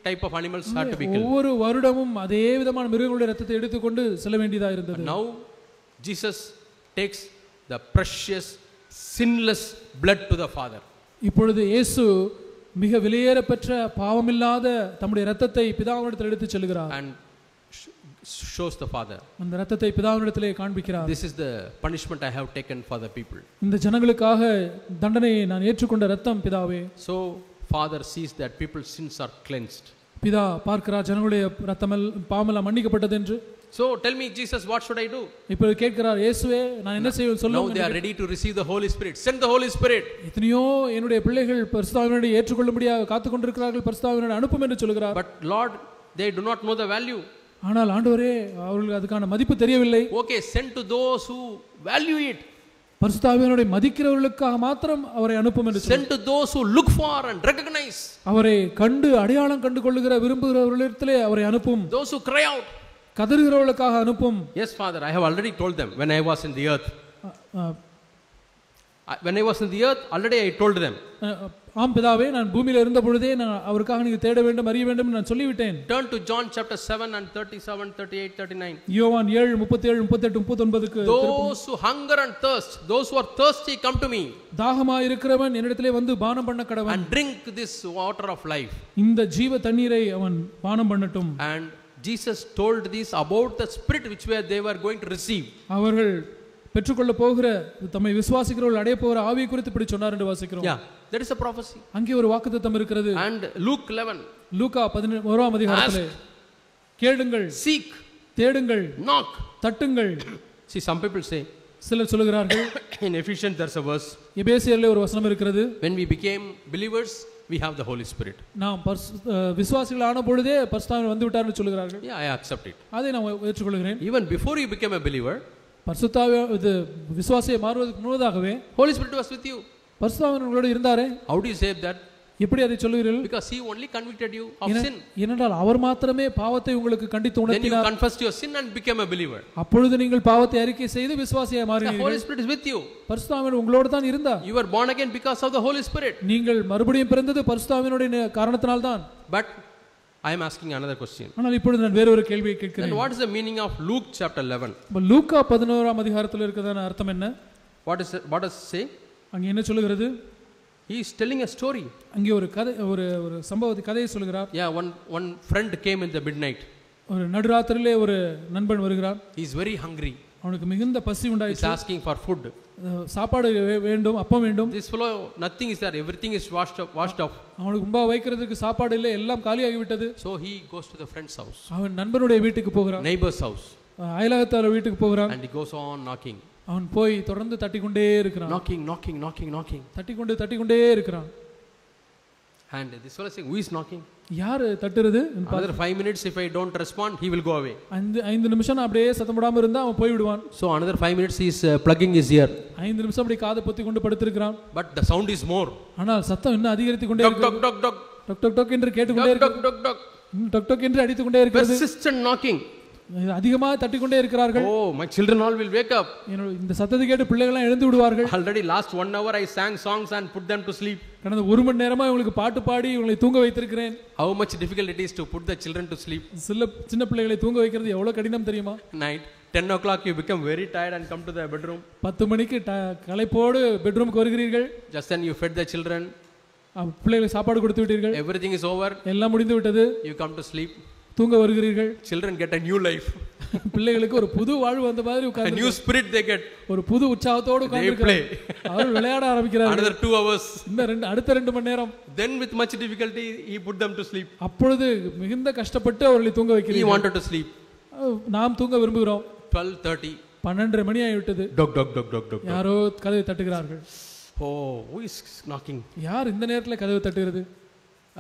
type of animals had to be killed. ஒவ்வொரு வருடமும் அதே விதமான மிருகங்களுடைய இரத்தத்தை எடுத்துக்கொண்டு செல்ல வேண்டியதா இருந்தது. Now Jesus takes the precious sinless blood to the Father. இப்பொழுது இயேசு மிக விலையேறப்பெற்ற பாவமில்லாத தம்முடைய இரத்தத்தை பிதாவினிடத்தில் எடுத்து செல்கிறார். And shows the Father. அந்த இரத்தத்தை பிதாவினிடத்திலே காண்பிக்கிறார். This is the punishment I have taken for the people. இந்த ஜனங்களுக்காக தண்டனையை நான் ஏற்றுக்கொண்ட இரத்தம் பிதாவே. So Father sees that people's sins are cleansed. பிதா பார்க்கிறார் ஜனங்களுடைய இரத்தமெல் பாவமெல்லாம் மன்னிக்கப்பட்டது என்று. So tell me Jesus, what should I do? இப்போ கேட்கிறார் இயேசுவே நான் என்ன செய்ய சொல்லுங்க. Now they are ready to receive the Holy Spirit. Send the Holy Spirit. எத்தனையோ என்னுடைய பிள்ளைகள் பரிசுத்த ஆவியை ஏற்றுக்கொள்ளும்படியாக காத்துக் கொண்டிருக்கிறார்கள், பரிசுத்த ஆவியை அனுப்பும் என்று சொல்கிறார். But Lord, they do not know the value. ஆனால் ஆண்டவரே அவர்களுக்கு அதுக்கான மதிப்பு தெரியவில்லை. Okay, send to those who value it. பரிசுத்த ஆவியை மதிக்கிறவர்களுக்காக மாத்திரம் அவரை அனுப்பும் என்று send to those who look for and recognize. அவரை கண்டு அடையாளம் கண்டு கொள்ளுகிற விரும்புகிறவர்களிடத்திலே அவரை அனுப்பும். Those who cry out. கதறுகிறவர்களுக்காக அனுப்பும். Yes Father, I have already told them when I was in the earth. When I was in the earth, already I told them. ஆம் பிதாவே, நான் பூமியில இருந்த பொழுதே நான் அவருக்காக நீங்க தேட வேண்டும், அறிய வேண்டும் நான் சொல்லிவிட்டேன். Turn to John chapter 7 and 37, 38, 39. யோவான் 7 37 38 39க்கு. Those who hunger and thirst, those who are thirsty, come to me. தாகமாய் இருக்கிறவன் என்னிடத்திலே வந்து பானம் பண்ண கடவன். And drink this water of life. இந்த ஜீவ தண்ணீரை அவன் பானம் பண்ணட்டும். And Jesus told this about the spirit which they were going to receive. அவர்கள் பெற்றுக்கொள்ள போகிற தம்மை விசுவாசிக்கிறவர்கள் அடைய போகிற ஆவியை குறித்து இப்படி சொன்னார் என்று வாசிக்கிறோம். Yeah, there is a prophecy. அங்கே ஒரு வாக்குத்தத்தம் இருக்கிறது. And Luke 11. லூக்கா 11ஆம் அதிகாரத்திலே கேளுங்கள், seek, தேடுங்கள், knock, தட்டுங்கள். See, some people say, சிலர் சொல்கிறார்கள், in Ephesians there's a verse. எபேசியரிலே ஒரு வசனம் இருக்கிறது. When we became believers, we have the Holy Spirit. நாம் விசுவாசிகள் ஆன பொழுதே பரிசுத்த ஆவியானவர் வந்து விட்டார் என்று சொல்கிறார்கள். Yeah, I accept it. அதை நான் ஏற்றுக்கொள்கிறேன். Even before you became a believer, பரிசுத்த ஆவியானவர் விசுவாசியை மாறுவதற்கு முன்னதாகவே Holy Spirit was with you. பரிசுத்த ஆவியானவர் உங்களோடு இருந்தாரே. How do you say that? எப்படி அதை சொல்லுவீர்கள்? Because he only convicted you of sin. ஏனென்றால் அவர் மாத்திரமே பாவத்தை உங்களுக்கு கண்டித்து உணர்த்தினார். Then you confessed your sin and became a believer. அப்பொழுது நீங்கள் பாவத்தை அறிக்கை செய்து விசுவாசியாய் மாறினீர்கள். The Holy Spirit is with you. பரிசுத்த ஆவியானவர் உங்களோடு தான் இருந்தார். You were born again because of the Holy Spirit. நீங்கள் மறுபடியும் பிறந்தது பரிசுத்த ஆவியானவருடைய காரணத்தினால் தான். But I am asking another question. ஆனால் இப்பொழுது நான் வேற ஒரு கேள்வியை கேட்கிறேன். Then what is the meaning of Luke chapter 11? லூக்கா 11ஆம் அதிகாரத்தில் இருக்கிறதான அர்த்தம் என்ன? What does it say? அங்கே என்ன சொல்லுகிறது? He is telling a story. அங்கே ஒரு கதை, ஒரு கதையை சொல்கிறார். Yeah, one friend came in the midnight. ஒரு நடுராத்திரியிலே ஒரு நண்பன் வருகிறார். He is very hungry. அவனுக்கு மிகுந்த பசி உண்டாயிற்று. He is asking for food. சாப்பாடு வேண்டும், அப்பம் வேண்டும். This fellow, nothing is there, everything is washed off. அவனுக்கு முன்பா வைக்கிறதுக்கு சாப்பாடு இல்லை, எல்லாம் காலியாகி விட்டது. So he goes to the friend's house. அவன் நண்பனுடைய வீட்டுக்கு போகிறான். Neighbor's house. அயலகத்தார் வீட்டுக்கு போகிறான். And he goes on knocking. அவன் போய் தொடர்ந்து தட்டிக்கொண்டே இருக்கிறான். knocking. தட்டிக்கொண்டே இருக்கிறான். And this fellow saying, who is knocking? யாரு தட்டுறது? Another 5 minutes, if I don't respond, he will go away. 5 நிமிஷம் அப்படியே சத்தம் போடாம இருந்தா அவன் போய் விடுவான். So another 5 minutes he is plugging his ear. 5 நிமிஷம் அப்படி காதை பொத்தி கொண்டு படுத்திருக்கிறான். But the sound is more. ஆனால் சத்தம் இன்னும் அதிகரித்து கொண்டே இருக்கிறது. Dog. டக் டக் என்று கேட்டுக்கொண்டே இருக்கிறது. டக் டக் என்று அடித்துக் கொண்டே இருக்கிறது. Persistent knocking. அதிகமாக தட்டிக்கொண்டே இருக்கிறார்கள். Oh, my children all will wake up. இந்த சத்தத்தை கேட்டு பிள்ளைகள் எல்லாம் எழுந்து விடுவார்கள். Already last 1 hour I sang songs and put them to sleep. கடந்த 1 மணி நேரமா இவங்களுக்கு பாட்டு பாடி இவங்களை தூங்க வைத்திருக்கிறேன். How much difficult it is to put the children to sleep. சின்ன பிள்ளைகளை தூங்க வைக்கிறது எவ்வளவு கடினம் தெரியுமா? Night 10 o'clock you become very tired and come to the bedroom. 10 மணிக்கு களைப்போடு பெட்ரூமுக்கு வருகிறீர்கள். Just then you fed the children. பிள்ளைகளுக்கு சாப்பாடு கொடுத்து விட்டீர்கள். Everything is over. எல்லாம் முடிந்து விட்டது. You come to sleep. தூங்க வருகிறீர்கள். Children get a new life. பிள்ளைகளுக்கு ஒரு புது வாழ்வு வந்த மாதிரி உட்கார்ந்து a new spirit they get. ஒரு புது உற்சாகத்தோடு உட்கார்ந்திருக்கிறார்கள். அவர்கள் விளையாட ஆரம்பிக்கிறார்கள். Another 2 hours. அடுத்த 2 மணி நேரம். Then with much difficulty he put them to sleep. அப்பொழுது மிகுந்த கஷ்டப்பட்டு அவர்களை தூங்க வைக்கிறார். He wanted to sleep. நாம் தூங்க விரும்புகிறோம். 12:30. 12:30 மணி ஆகிவிட்டது. Dog. யாரோ கதவை தட்டுகிறார்கள். Oh, who is knocking? யார் இந்த நேரத்தில் கதவை தட்டுகிறது?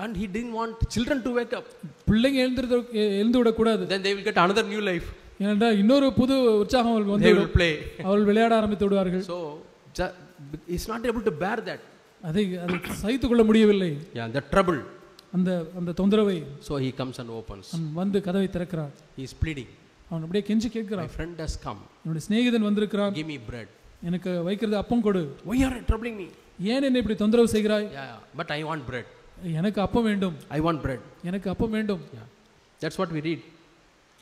And he didn't want children to wake up. பிள்ளைங்க எழுந்து விட கூடாது. Then they will get another new life. ஏனென்றால் இன்னொரு புது உற்சாகம் அவங்களுக்கு வந்து they will play. அவர்கள் விளையாட ஆரம்பித்து விடுவார்கள். So he's not able to bear that. அதை சகித்துக் கொள்ள முடியவில்லை. Yeah, the trouble. அந்த தொந்தரவை. So he comes and opens. வந்து கதவை திறக்கிறார். He is pleading. அவன் அப்படியே கெஞ்சி கேட்கிறான். My friend has come. என்னுடைய சிநேகிதன் வந்திருக்கிறான். Give me bread. எனக்கு வைக்கிறது அப்பம் கொடு. Why are you troubling me? ஏன் என்னை இப்படி தொந்தரவு செய்கிறாய்? Yeah, but I want bread. எனக்கு அப்பம் வேண்டும். I want bread. எனக்கு அப்பம் வேண்டும். Yeah. That's what we read.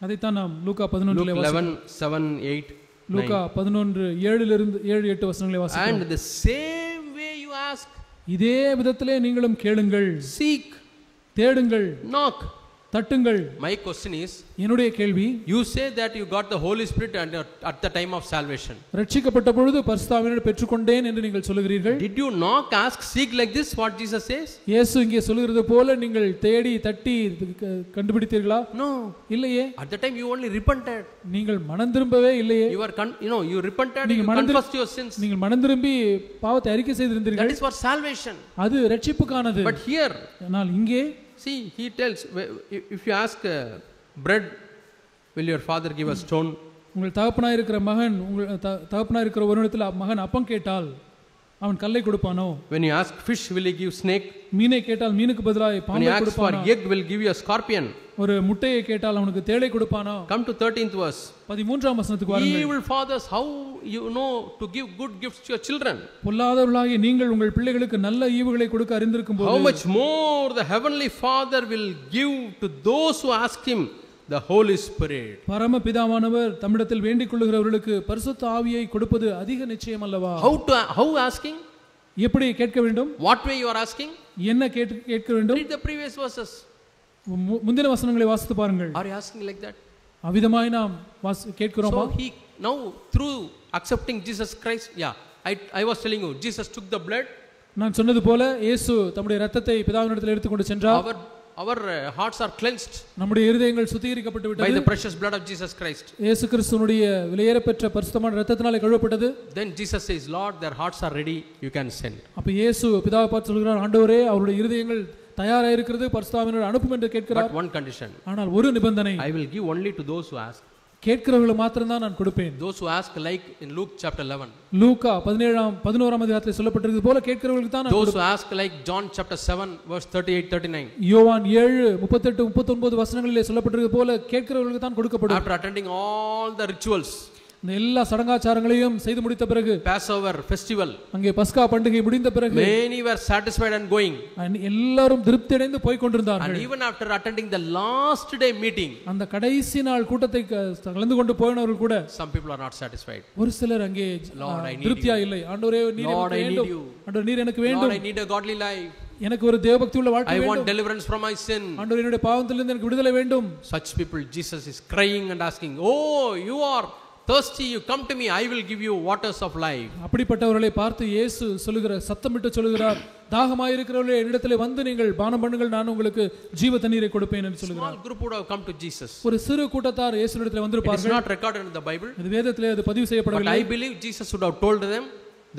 அதைத்தான் நாம் லூக்கா 11 11:7-8. லூக்கா 11:7 இருந்து 7-8 வசனங்களை வாசிக்கிறோம். And the same way you ask. இதே விதத்திலே நீங்களும் கேளுங்கள். Seek. தேடுங்கள். Knock. தட்டுங்கள். My question is, என்னுடைய கேள்வி, you say that you got the Holy Spirit at the time of salvation. ரட்சிக்கப்பட்ட பொழுது பரிசுத்த ஆவியை பெற்றுக்கொண்டேன் என்று நீங்கள் சொல்லுகிறீர்கள். Did you knock, ask, seek like this what Jesus says? இயேசு இங்கே சொல்கிறது போல நீங்கள் தேடி தட்டி கண்டுபிடித்தீர்களா? No. இல்லையே. At the time you only repented. நீங்கள் மனம் திரும்பவே இல்லையே. You repented, you confessed your sins. நீங்கள் மனம் திரும்பி பாவத்தை அறிக்கை செய்திருந்தீர்கள். That is for salvation. அது ரட்சிப்புக்கானது. But here, ஆனால் இங்கே see, he tells, if you ask bread, will your father give a stone? உங்கள் தகப்பனாய் இருக்கிற மகன் தகப்பனாய் இருக்கிற ஒருவனிடத்தில் மகன் அப்பம் கேட்டால் அவன் கல்லை கொடுப்பானோ? When you ask fish, will he give snake? மீனை கேட்டால் மீனுக்கு பதிலாக பாம்பை கொடுப்பானோ? When you ask for egg, will give you a scorpion? ஒரு முட்டையை கேட்டால் அவனுக்கு தேளை கொடுப்பானோ? Come to 13th verse. 13ஆம் வசனத்துக்கு வாருங்கள். Evil fathers, how you know to give good gifts to your children? பொல்லாதவர்களாகிய நீங்கள் உங்கள் பிள்ளைகளுக்கு நல்ல ஈவுகளை கொடுக்க அறிந்திருக்கும்போது how much more the heavenly Father will give to those who ask him the Holy Spirit. பரம பிதாவானவர் தம்மிடத்தில் வேண்டிக் கொள்ளுகிறவர்களுக்கு பரிசுத்த ஆவியை கொடுப்பது அதிக நிச்சயம் அல்லவா? How asking? எப்படி கேட்க வேண்டும்? What way you are asking? என்ன கேட்க வேண்டும்? Read the previous verses. முந்தின வசனங்களை வாசித்து பாருங்கள். Are you asking like that? அவிதமாய் நாம் கேட்கிறோமா? So he now through accepting Jesus Christ, I was telling you, Jesus took the blood. நான் சொன்னது போல இயேசு தம்முடைய இரத்தத்தை பிதாவினிடத்தில் எடுத்துக்கொண்டு சென்றார். Our hearts are cleansed. நம்முடைய இருதயங்கள் சுத்திகரிக்கப்பட்டு விட்டது. By the precious blood of Jesus Christ. இயேசு கிறிஸ்துவினுடைய விலையேறப்பெற்ற பரிசுத்தமான இரத்தத்தினாலே கழுவப்பட்டது. Then Jesus says, Lord, their hearts are ready, you can send. அப்ப இயேசு பிதாவை பார்த்து சொல்கிறார், ஆண்டவரே அவருடைய இருதயங்கள் தயாராக இருக்கிறது, பரிசுத்த ஆவியை அனுப்பும் என்று கேட்கிறார். But one condition. ஆனால் ஒரு நிபந்தனை. I will give only to those who ask. கேட்கிறவர்களுக்கு மாத்திரம் தான் நான் கொடுப்பேன். Those who ask, like in Luke chapter 11. லூக்கா 11ஆம் அதிகாரத்தில் சொல்லப்பட்டிருக்கிறது போல கேட்கிறவர்களுக்கு தான் நான் கொடுப்பேன். Those who ask, like John chapter 7 verse 38-39. யோவான் 7:38-39 வசனங்களிலே சொல்லப்பட்டிருக்கிறது போல கேட்கிறவர்களுக்கு தான் கொடுக்கப்படும். After attending all the rituals, இந்த எல்லா சடங்காச்சாரங்களையும் செய்து முடித்த பிறகு, Passover festival, அங்கே பஸ்கா பண்டிகை முடிந்த பிறகு, many were satisfied and going. எல்லாரும் திருப்தி அடைந்து போய் கொண்டிருந்தார்கள். And even after attending the last day meeting, அந்த கடைசி நாள் கூட்டத்தை கலந்து கொண்டு போனவர்கள் கூட, some people are not satisfied. ஒரு சிலர் அங்கே திருப்தியா இல்லை. ஆண்டவரே நீர் எனக்கு வேண்டும். ஆண்டவரே நீர் எனக்கு வேண்டும். Lord, I need a godly life. எனக்கு ஒரு தேவபக்தி உள்ள வாழ்க்கை வேண்டும். I want deliverance from my sin. ஆண்டவரே என்னுடைய பாவத்திலிருந்து எனக்கு விடுதலை வேண்டும். Such people Jesus is crying and asking, oh, you are thirsty, you come to me, I will give you waters of life. அப்படிப்பட்டவர்களை பார்த்து இயேசு சொல்லுகிற சத்தமிட்டு சொல்லுகிறார், தாகமாயிருக்கிறவர்களே என்னிடத்திலே வந்து நீங்கள் பானம் பண்ணுங்கள், நான் உங்களுக்கு ஜீவ தண்ணீரை கொடுப்பேன் என்று சொல்லுகிறார். Small group would have come to Jesus. ஒரு சிறு கூட்டத்தார் இயேசுவிடத்திலே வந்திருப்பார்கள். It is not recorded in the Bible. இது வேதத்திலே அது பதிவு செய்யப்படவில்லை. But I believe Jesus would have told them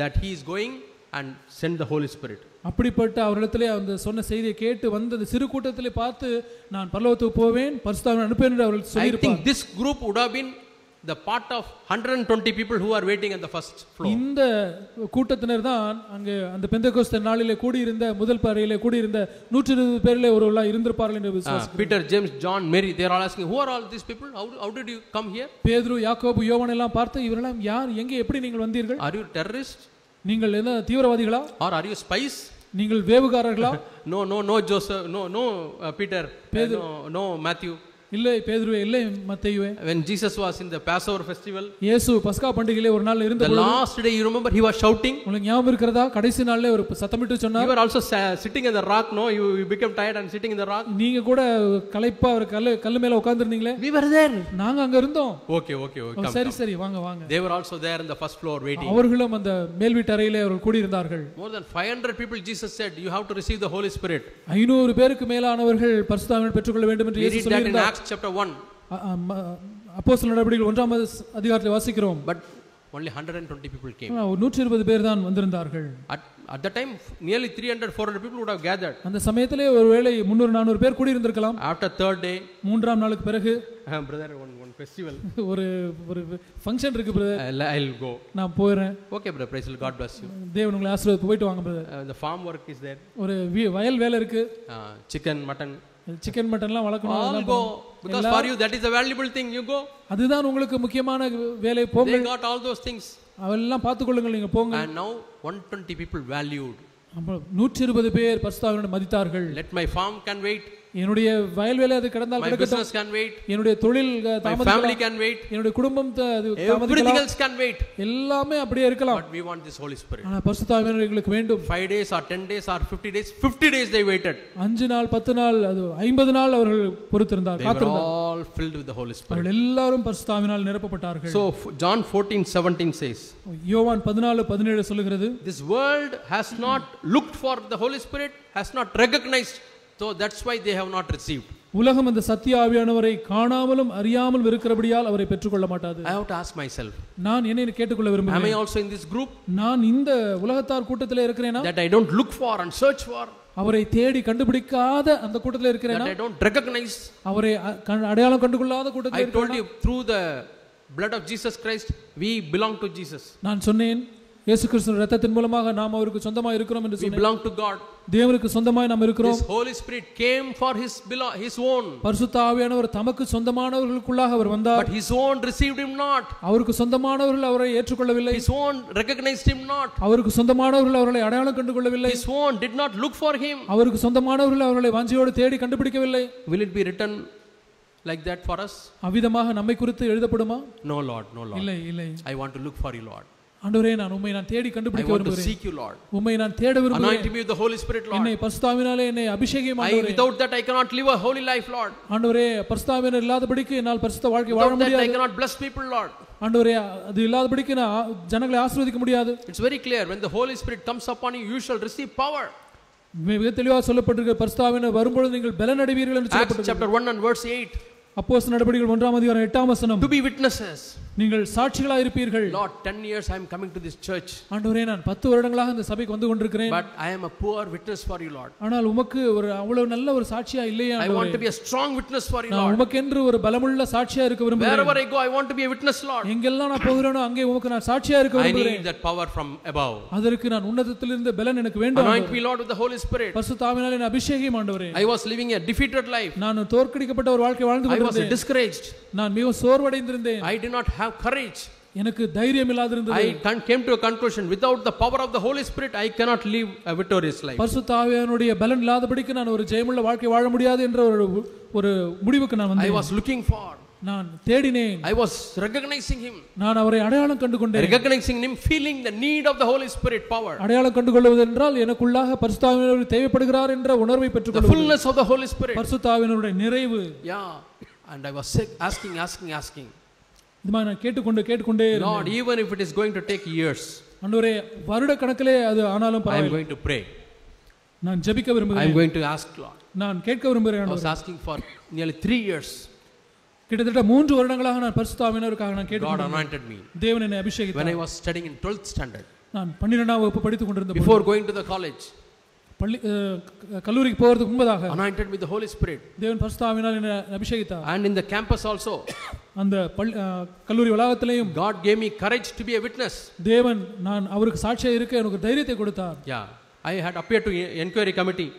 that he is going and send the Holy Spirit. அப்படிப்பட்ட அவரிடத்திலே அந்த சொன்ன செய்தியை கேட்டு வந்த அந்த சிறு கூட்டத்திலே பார்த்து நான் பரலோகத்துக்கு போவேன், பரிசுத்தாவியை அனுப்புவேன் என்று அவர்கள் சொல்லியிருப்பார். I think this group would have been the part of 120 people who are waiting on the first floor. இந்த கூட்டத்தினர் தான் அங்கே அந்த பெந்தெகோஸ்தே நாளிலே கூடியிருந்த முதல் அறையிலே கூடியிருந்த 120 பேரிலே ஒருவர்களாக இருந்திருப்பார்கள் என்று விசுவாசிக்கிறேன். Peter, James, John, Mary, they are all asking, who are all these people? How did you come here? பேதுரு, யாக்கோபு, யோவான் எல்லாம் பார்த்து இவரெல்லாம் யார், எங்கே, எப்படி நீங்கள் வந்தீர்கள்? Are you terrorists? நீங்கள் என்ன தீவிரவாதிகளா? Or are you spies? நீங்கள் வேவுகாரர்களா? No Joseph, no Peter, no Matthew. இல்லை பேதுருவே, இல்லை மத்தேயுவே. When Jesus was in the Passover festival, இயேசு பஸ்கா பண்டிகையிலே ஒரு நாள் இருந்த the last day, you remember, he was shouting. உங்களுக்கு ஞாபகம் இருக்கிறதா? கடைசி நாள்ல ஒரு சத்தமிட்டு சொன்னார். You were also sitting in the rock, no? You became tired and sitting in the rock. நீங்க கூட களைப்பா ஒரு கல்லு மேல உட்கார்ந்திருந்தீங்களே. We were there. நாங்க அங்க இருந்தோம். Okay, சரி வாங்க. They were also there in the first floor waiting. அவர்களும் அந்த மேல் வீட்டு அறையிலே அவர்கள் கூடி இருந்தார்கள். More than 500 people, Jesus said, you have to receive the Holy Spirit. 500 பேருக்கு மேலானவர்கள் பரிசுத்தாவியை பெற்றுக்கொள்ள வேண்டும் என்று இயேசு சொல்லியிருந்தார். We read that in Acts chapter 1. அப்போஸ்தலர் நடவடிக்கைகள் 1ஆம் அதிகாரத்தில் வாசிக்கிறோம். But only 120 people came. 120 பேர் தான் வந்திருந்தார்கள். At the time nearly 300-400 people would have gathered. அந்த சமயத்திலே ஒருவேளை 300-400 பேர் கூடி இருந்திருக்கலாம். After third day, மூன்றாம் நாளுக்கு பிறகு brother, one festival, ஒரு ஃபங்க்ஷன் இருக்கு பிரதர், I'll go. நான் போறேன். Okay brother, praise the Lord, God bless you. தேவன் உங்களை ஆசீர்வதித்து போய்ட்டு வாங்க brother. The farm work is there. ஒரு வயல் வேலை இருக்கு. Chicken, mutton, சிக்கன் மட்டன்லாம் வளர்க்கணும். All go, because for you that is the valuable thing, you go. அதுதான் உங்களுக்கு முக்கியமான வேலை, போங்க. They got all those things. அவெல்லாம் பார்த்துக்கொள்ளுங்கள், நீங்க போங்க. And now 120 people valued. 120 பேர் பரிசுத்தாவியை மதித்தார்கள். Let my farm can wait. என்னுடைய வயல் வேலை அது கடந்தால் my business can wait. என்னுடைய தொழில் my family can wait. என்னுடைய குடும்பம் everything else can wait. எல்லாமே அப்படியே இருக்கலாம். But we want this Holy Spirit. ஆனா பரிசுத்தாவியை எங்களுக்கு வேண்டும். 5 days or 10 days or 50 days they waited. 5 நாள் 10 நாள் அது 50 நாள் அவர்கள் பொறுத்திருந்தார்கள், காத்திருந்தார்கள். All filled with the Holy Spirit. அவர்கள் எல்லாரும் பரிசுத்தாவியினால் நிரப்பப்பட்டார்கள். So John 14:17 says, யோவான் 14:17 சொல்லுகிறது, this world has not looked for the Holy Spirit, has not recognized, so that's why they have not received. உலகம் அந்த சத்திய ஆவியானவரை காணாமலும் அறியாமலும் இருக்கிறபடியால் அவரை பெற்றுக்கொள்ள மாட்டாது. I have to ask myself, நான் என்னை கேட்டுக்கொள்ள விரும்புகிறேன், am I also in this group? நான் இந்த உலகத்தார் கூட்டத்திலே இருக்கிறேனா? That I don't look for and search for, அவரை தேடி கண்டுபிடிக்காத அந்த கூட்டத்திலே இருக்கிறேனா? that I don't recognize, அவரை அடையாளம் கண்டுகொள்ளாத கூட்டத்திலே I told you, through the blood of Jesus Christ we belong to Jesus. நான் சொன்னேன், இயேசு கிறிஸ்துவின் இரத்தத்தின் மூலமாக நாம் அவருக்கு சொந்தமாய் இருக்கிறோம் என்று சொன்னேன். We belong to God. தேவனுக்கு சொந்தமாய் நாம் இருக்கிறோம். This Holy Spirit came for his own. பரிசுத்த ஆவியானவர் தமக்கு சொந்தமானவர்களுக்குள்ளாக அவர் வந்தார். But his own received him not. அவருக்கு சொந்தமானவர்கள் அவரை ஏற்றுக்கொள்ளவில்லை. His own recognized him not. அவருக்கு சொந்தமானவர்கள் அவரை அடையாளம் கண்டுகொள்ளவில்லை. His own did not look for him. அவருக்கு சொந்தமானவர்கள் அவரை வாஞ்சையோடு தேடி கண்டுபிடிக்கவில்லை. Will it be written like that for us? அவ்விதமாக நம்மை குறித்து எழுதப்படுமா? No Lord, no Lord. இல்லை. I want to look for you, Lord. ஆண்டவரே, நான் உம்மை தேடி கண்டுபிடிக்க விரும்புகிறேன். I want to seek you, Lord. உம்மை நான் தேட விரும்புகிறேன். Anoint me with the Holy Spirit, Lord. என்னை பரிசுத்தாவினாலே என்னை அபிஷேகம் ஆண்டவரே. Without that I cannot live a holy life, Lord. ஆண்டவரே, பரிசுத்தாவினர் இல்லாதபடிக்கு என்னால் பரிசுத்த வாழ்க்கை வாழ முடியாது. Without that I cannot bless people, Lord. ஆண்டவரே, அது இல்லாதபடிக்கு நான் ஜனங்களை ஆசீர்வதிக்க முடியாது. It's very clear, when the Holy Spirit comes upon you, you shall receive power. மிக தெளிவாக சொல்லப்பட்டிருக்கிற பரிசுத்தாவினர் வரும்போது நீங்கள் பலன் அடைவீர்கள் என்று சொல்லப்பட்டிருக்கிறது. Acts chapter 1 and verse 8. அப்போஸ்தலர் நடபடிகள் 1ஆம் அதிகாரம் 8ஆம் வசனம். To be witnesses. நீங்கள் சாட்சிகளாய் இருப்பீர்கள். Lord, 10 years I am coming to this church. ஆண்டவரே, நான் 10 வருடங்களாக இந்த சபைக்கு வந்து கொண்டிருக்கிறேன். But I am a poor witness for you, Lord. ஆனால் உமக்கு ஒரு அவ்வளவு நல்ல ஒரு சாட்சியா இல்லையா ஆண்டவரே? I want to be a strong witness for you, Lord. நான் உமக்கென்று ஒரு பலமுள்ள சாட்சியா இருக்க விரும்புகிறேன். Wherever I go I want to be a witness, Lord. எங்கெல்லாம் நான் போகிறேனோ அங்கே உமக்கு நான் சாட்சியா இருக்க விரும்புகிறேன். I need that power from above. அதற்கு நான் உன்னதத்திலிருந்து பலன் எனக்கு வேண்டும். Anoint me, Lord, with the Holy Spirit. பரிசுத்த ஆவியினாலே என்னை அபிஷேகம் ஆண்டவரே. I was living a defeated life. நான் தோற்கடிக்கப்பட்ட ஒரு வாழ்க்கை வாழ்ந்து கொண்டிருந்தேன். I was discouraged. நான் மிகவும் சோர்வடைந்திருந்தேன். I did not have courage. எனக்கு தைரியம் இல்லாதிருந்தது. I came to a conclusion, without the power of the Holy Spirit I cannot live a victorious life. பரிசுத்த ஆவியானுடைய பலன் இல்லாதபடிக்கு நான் ஒரு ஜெயமுள்ள வாழ்க்கை வாழ முடியாது என்ற ஒரு முடிவுக்கு நான் வந்தேன். I was looking for, நான் தேடினேன். I was recognizing him. நான் அவரை அடையாளம் கண்டுகொண்டேன். Recognizing him, feeling the need of the Holy Spirit power. அடையாளம் கண்டுகொள்வது என்றால் எனக்குள்ளாக பரிசுத்த ஆவியானவர் தேவைப்படுகிறார் என்ற உணர்வை பெற்றுக்கொள்வது. The fullness of the Holy Spirit. பரிசுத்த ஆவியானவருடைய நிறைவு. Yeah. And I was asking. இது மாதிரி நான் கேட்டுக்கொண்டே Lord, even if it is going to take years, ஆண்டவரே வருட கணக்கிலே அது ஆனாலும் I am பரவாயில்லை, going to pray. நான் ஜெபிக்க I am விரும்புகிறேன், going to ask, Lord. நான் கேட்க விரும்புகிறேன் I was ஆண்டவரே. asking for nearly 3 years. கிட்டத்தட்ட 3 வருடங்களாக நான் பரிசுத்த ஆவியானவருக்காக நான் God கேட்டுக்கொண்டேன். anointed me தேவன் என்னை when அபிஷேகித்தார். I was studying in 12th standard. நான் 12ஆம் வகுப்பு படித்துக் கொண்டிருந்த போது, Before going to the college, பள்ளி கல்லூரிக்கு போகிறதுக்கு முன்பதாக anointed with the Holy Spirit. தேவன் பரிசுத்த ஆவியானவரால் என்னை அபிஷேகித்தார். And in the campus also, அந்த கல்லூரி வளாகத்திலேயும் God gave me courage to be a witness. தேவன் நான் அவருக்கு சாட்சியாக இருக்க எனக்கு தைரியத்தை கொடுத்தார். Yeah, I had appeared to inquiry committee.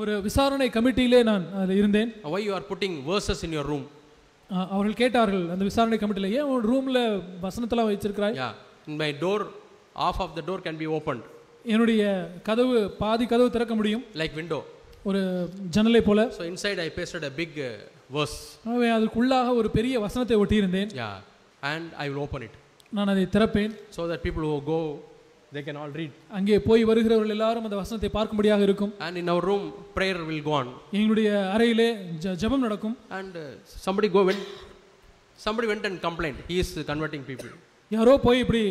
ஒரு விசாரணை கமிட்டியிலே நான் அதில் இருந்தேன். Why you are putting verses in your room? அவர்கள் கேட்டார்கள் அந்த விசாரணை கமிட்டியில, ஏன் உன் ரூம்ல வசனத்தெல்லாம் வச்சிருக்கிறாய்? Yeah, in my door, half of the door can be opened. என்னுடைய கதவு பாதி கதவு திறக்க முடியும், like window. ஒரு ஜன்னலை போல. So inside I pasted a big verse. ஆகவே அதுக்குள்ளாக ஒரு பெரிய வசனத்தை ஒட்டி இருந்தேன். Yeah, and I will open it. நான் அதை திறப்பேன். So that people who go, they can all read. அங்கே போய் வருகிறவர்கள் எல்லாரும் அந்த வசனத்தை பார்க்கும்படியாக இருக்கும். And in our room, prayer will go on. எங்களுடைய அறையிலே ஜெபம் நடக்கும். And somebody went and complained. He is converting people. யாரோ போய் இப்படி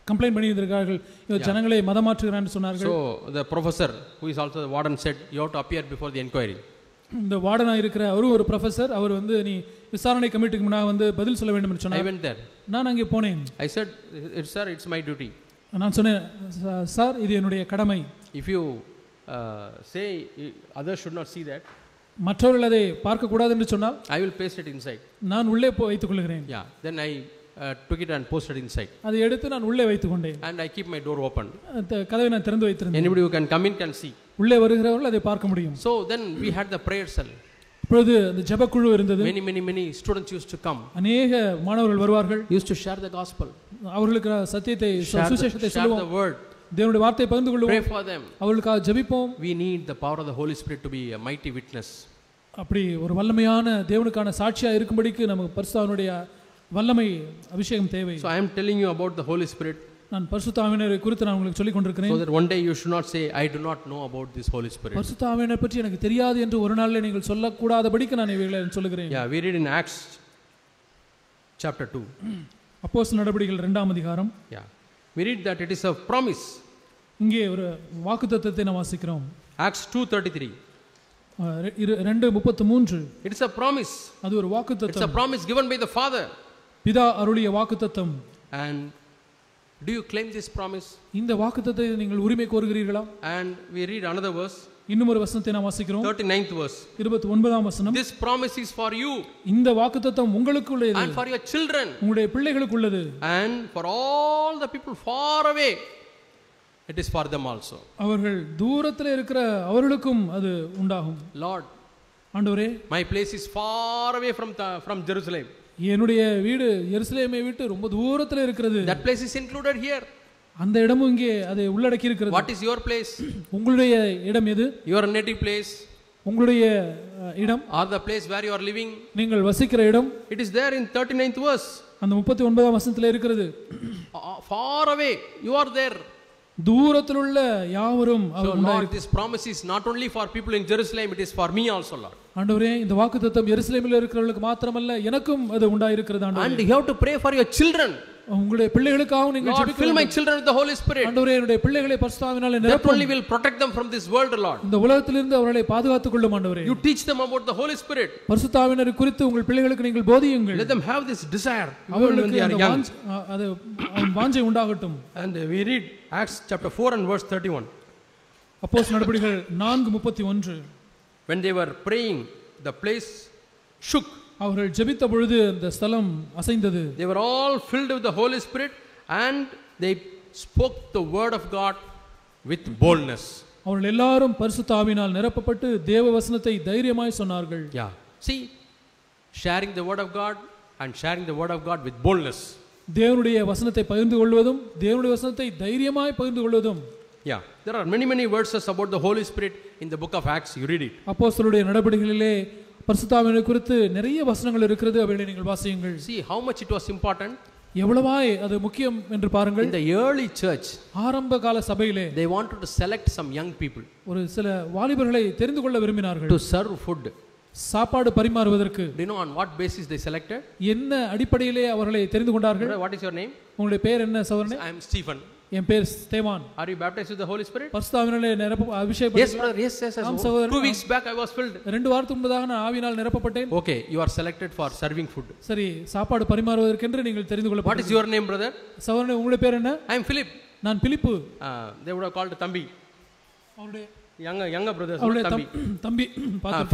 கம்ப்ளைண்ட் பண்ணி இருந்திருக்கார்கள், ஜனங்களை மதமாற்றுகிறான்னு சொன்னார்கள். So the professor, who is also the warden, said you have to appear before the inquiry. இந்த வார்டனா இருக்கிற அவரும் ஒரு ப்ரொஃபசர், அவர் வந்து நீ விசாரணை கமிட்டிக்கு முன்னாடி வந்து பதில் சொல்ல வேண்டும் என்று சொன்னார். I went there. நான் அங்கே போனேன். I said, sir, it's my duty. நான் சொன்னேன், சார் இது என்னுடைய கடமை. If you say others should not see that, மற்றவர்கள் அதை பார்க்க கூடாது என்று சொன்னால் I will paste it inside. நான் உள்ளே வைத்துக் கொள்கிறேன். Yeah, then I took it and posted inside. அதை எடுத்து நான் உள்ளே வைத்துக் கொண்டேன். And I keep my door open. கதவை நான் திறந்து வைத்திருந்தேன். Anybody who can come in can see. உள்ளே வருகிறவர்கள் அதை பார்க்க முடியும். So then we had the prayer cell. அப்பொழுது அந்த ஜெபக்குழு இருந்தது. Many students used to come. அநேக மாணவர்கள் வருவார்கள். Used to share the gospel. அவர்களுக்கு சத்தியத்தை சுவிசேஷத்தை சொல்லுவோம். Share the word. தேவனுடைய வார்த்தையை பகிர்ந்து கொள்வோம். Pray for them. அவர்களுக்காக ஜெபிப்போம். We need the power of the Holy Spirit to be a mighty witness. அப்படி ஒரு வல்லமையான தேவனுக்கான சாட்சியா இருக்கும்படிக்கு நமக்கு பரிசுத்த ஆவியினுடைய வல்லமை அபிஷேகம் தேவை. So I am telling you about the Holy Spirit. நான் பரிசுத்த ஆவியானவரை குறித்து நான் உங்களுக்கு சொல்லிக் கொண்டிருக்கிறேன். So that one day you should not say I do not know about this Holy Spirit. பரிசுத்த ஆவியானவரை பற்றி எனக்கு தெரியாது என்று ஒரு நாளிலே நீங்கள் சொல்லக்கூடாதபடிக்கு நான் இவைகளை சொல்லுகிறேன். Yeah, we read in Acts chapter 2. அப்போஸ்தலர் நடபடிகள் 2ஆம் அதிகாரம். Yeah, we read that it is a promise. இங்கே ஒரு வாக்குத்தத்தத்தை நாம் வாசிக்கிறோம். Acts 2:33. 2:33. It is a promise. அது ஒரு வாக்குத்தத்தம். It's a promise given by the Father. பிதா அருளிய வாக்குத்தத்தம். And do you claim this promise? இந்த வாக்குத்தத்தத்தை நீங்கள் உரிமை கோருகிறீர்களா? And we read another verse. இன்னும் ஒரு வசனத்தை நாம் வாசிக்கிறோம். 39th verse. 29ஆம் வசனம். This promise is for you. இந்த வாக்குத்தத்தம் உங்களுக்கு உள்ளது. And for your children. உங்களுடைய பிள்ளைகளுக்கு உள்ளது. And for all the people far away. It is for them also. அவர்கள் தூரத்தில் இருக்கிற அவர்களுக்கும் அது உண்டாகும். Lord, ஆண்டவரே, my place is far away from Jerusalem. என்னுடைய வீடு எருசலேமை விட்டு ரொம்ப தூரத்தில் இருக்கிறது. That place is included here. அந்த இடமும் இங்கே அதை உள்ளடக்கி இருக்கிறது. What is your place? உங்களுடைய இடம் எது? Your native place. உங்களுடைய இடம், or the place where you are living. நீங்கள் வசிக்கிற இடம். It is there in 39th verse. அந்த 39ஆம் வசனத்தில் இருக்கிறது. Far away you are there. தூரத்தில் உள்ள யாவரும். So Lord, this promise is not only for people in Jerusalem, it is for me also, Lord. ஆண்டவரே, இந்த வாக்குத்தத்தம் எருசலேமில் இருக்கிறவர்களுக்கு மாத்திரமல்ல, எனக்கும் அது உண்டாயிருக்கிறது ஆண்டவரே. And you have to pray for your children. உங்களுடைய பிள்ளைகளுக்காக நீங்கள் ஜெபிக்க வேண்டும். Lord, fill my children with the Holy Spirit. ஆண்டவரே, என்னுடைய பிள்ளைகளை பரிசுத்த ஆவியினாலே நிரப்பும். That only will protect them from this world, Lord. இந்த உலகத்திலிருந்து அவர்களை பாதுகாத்துக் கொள்ளும் ஆண்டவரே. You teach them about the Holy Spirit. பரிசுத்த ஆவியினரை குறித்து உங்கள் பிள்ளைகளுக்கு நீங்கள் போதியுங்கள். Let them have this desire அவர்களுக்கு அந்த வாஞ்சை உண்டாகட்டும். And we read Acts chapter 4 and verse 31. அப்போஸ்தலர் நடபடிகள் 4:31. When they were praying, the place shook. அவர்கள் ஜெபித்த பொழுது அந்த ஸ்தலம் அசைந்தது. They were all filled with the Holy Spirit and they spoke the word of God with boldness. அவர்கள் எல்லாரும் பரிசுத்த ஆவியினால் நிரப்பப்பட்டு தேவ வசனத்தை தைரியமாய் சொன்னார்கள். Yeah, see, sharing the word of God and sharing the word of God with boldness. தேவனுடைய வசனத்தை பகிர்ந்து கொள்வதும் தேவனுடைய வசனத்தை தைரியமாய் பகிர்ந்து கொள்வதும். Yeah, there are many verses about the Holy Spirit in the book of Acts. You read it. அப்போஸ்தலருடைய நடபடிகளிலே பரிசுத்த ஆவியை குறித்து நிறைய வசனங்கள் இருக்கிறது, அவைகளை நீங்கள் வாசியுங்கள். See how much it was important. எவ்வளவாய் அது முக்கியம் என்று பாருங்கள். In the early church, ஆரம்ப கால சபையிலே they wanted to select some young people. ஒரு சில வாலிபர்களை தெரிந்து கொள்ள விரும்பினார்கள். To serve food. சாப்பாடு பரிமாறுவதற்கு Do you know on what basis they selected? என்ன அடிப்படையிலே அவர்களை தெரிந்து கொண்டார்கள்? What is your name? உங்களுடைய பேர் என்ன சகோதரனே? I am Stephen. என் பேர் ஸ்தேவான். Are you baptized with the Holy Spirit? பரிசுத்த ஆவியினாலே அபிஷேகம் Yes brother, yes. 2 weeks back I was filled. 2 வாரத்துக்கு முன்னதாக நான் ஆவியினால் நிரப்பப்பட்டேன். Okay, you are selected for serving food. சரி, சாப்பாடு பரிமாறுவதற்கென்று நீங்கள் தெரிந்து கொள்ளப்பட்டீர்கள். What is your name brother? சகோதரனே, உங்களுடைய பேர் என்ன? I am Philip. நான் பிலிப்பு. They would have called Thambi. அவருடைய younger brothers. தம்பி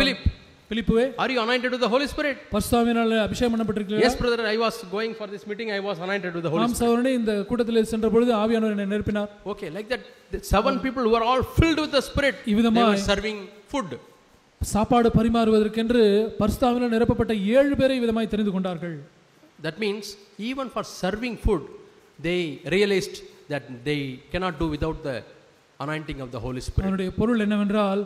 Philip. பிலிப்புவே, Are you anointed with the Holy Spirit? பரிசுத்த ஆவியினாலே அபிஷேகம் பண்ணப்பட்டிருக்கிறீர்களா? Yes brother, I was going for this meeting, I was anointed with the Holy Spirit. சகோதரனே, இந்த கூட்டத்திலே சென்ற பொழுது ஆவியானவர் என்னை நிரப்பினார். Okay, like that, the 7 people who are all filled with the Spirit, they were serving food. சாப்பாடு பரிமாறுவதற்கென்று பரிசுத்த ஆவியினால் நிரப்பப்பட்ட 7 பேரை விதமாய் தெரிந்து கொண்டார்கள். That means even for serving food, they realized that they cannot do without the anointing of the Holy Spirit. அதனுடைய பொருள் என்னவென்றால்,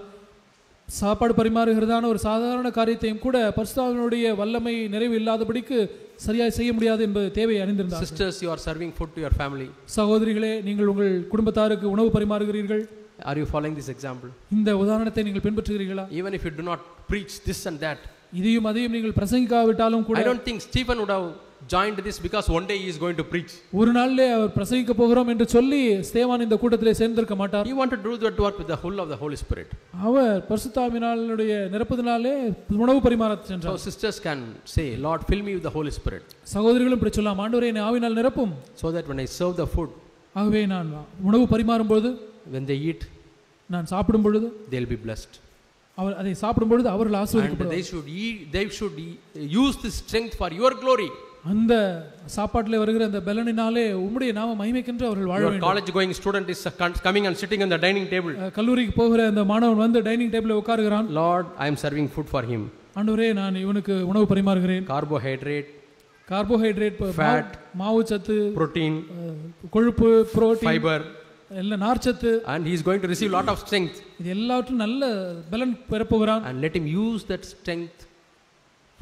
சாப்பாடு பரிமாறுகிறதான ஒரு சாதாரண காரியத்தையும் கூட பரிசுத்த ஆவியினுடைய வல்லமை நிறைவு இல்லாதபடிக்கு சரியாக செய்ய முடியாது என்பது தேவையை அறிந்திருந்தார்கள். Sisters, you are serving food to your family. சகோதரிகளே, நீங்கள் உங்கள் குடும்பத்தாருக்கு உணவு பரிமாறுகிறீர்கள். Are you following this example? இந்த உதாரணத்தை நீங்கள் பின்பற்றுகிறீர்களா? Even if you do not preach this and that, இதையும் அதையும் நீங்கள் பிரசங்கிக்காவிட்டாலும் கூட, I don't think Stephen would have joined this because one day he is going to preach. ஒரு நாளிலே அவர் பிரசங்கிக்க போகிறோம் என்று சொல்லி ஸ்தேவான் இந்த கூட்டத்திலே சேர்ந்திருக்க மாட்டார். He wanted to do that work with the whole of the Holy Spirit. அவர் பரிசுத்த ஆவியினாலுடைய நிரப்புதனாலே உணவு பரிமாறச் சென்றார். So sisters can say, Lord, fill me with the Holy Spirit. சகோதரிகளும் இப்படி சொல்லலாம், ஆண்டவரே என்னை ஆவியினால் நிரப்பும். So that when I serve the food, ஆகவே நான் உணவு பரிமாறும் பொழுது, when they eat, நான் சாப்பிடும் பொழுது, they will be blessed. அவர் அதை சாப்பிடும் பொழுது அவர்கள் ஆசீர்வதிக்கப்படுவார்கள். They should use this strength for your glory. அந்த சாப்பாட்டிலே வருகிற அந்த பலனினாலே உம்முடைய நாம மகிமைக்கென்று அவர்கள் வாழ வேண்டும். Your college going student is coming and sitting on the dining table. கல்லூரிக்கு போகிற அந்த மாணவன் வந்து டைனிங் டேபிள்ல உட்காருகிறான். Lord, I am serving food for him. ஆண்டவரே, நான் இவனுக்கு உணவு பரிமாறுகிறேன். கார்போஹைட்ரேட், ஃபேட், மாவு சத்து, protein, கொழுப்பு, புரோட்டீன், fiber, எல்லாம் நார்ச்சத்து, and he is going to receive lot of strength. இது எல்லாவற்றும் நல்ல பலன் பெறப்போகிறான். And let him use that strength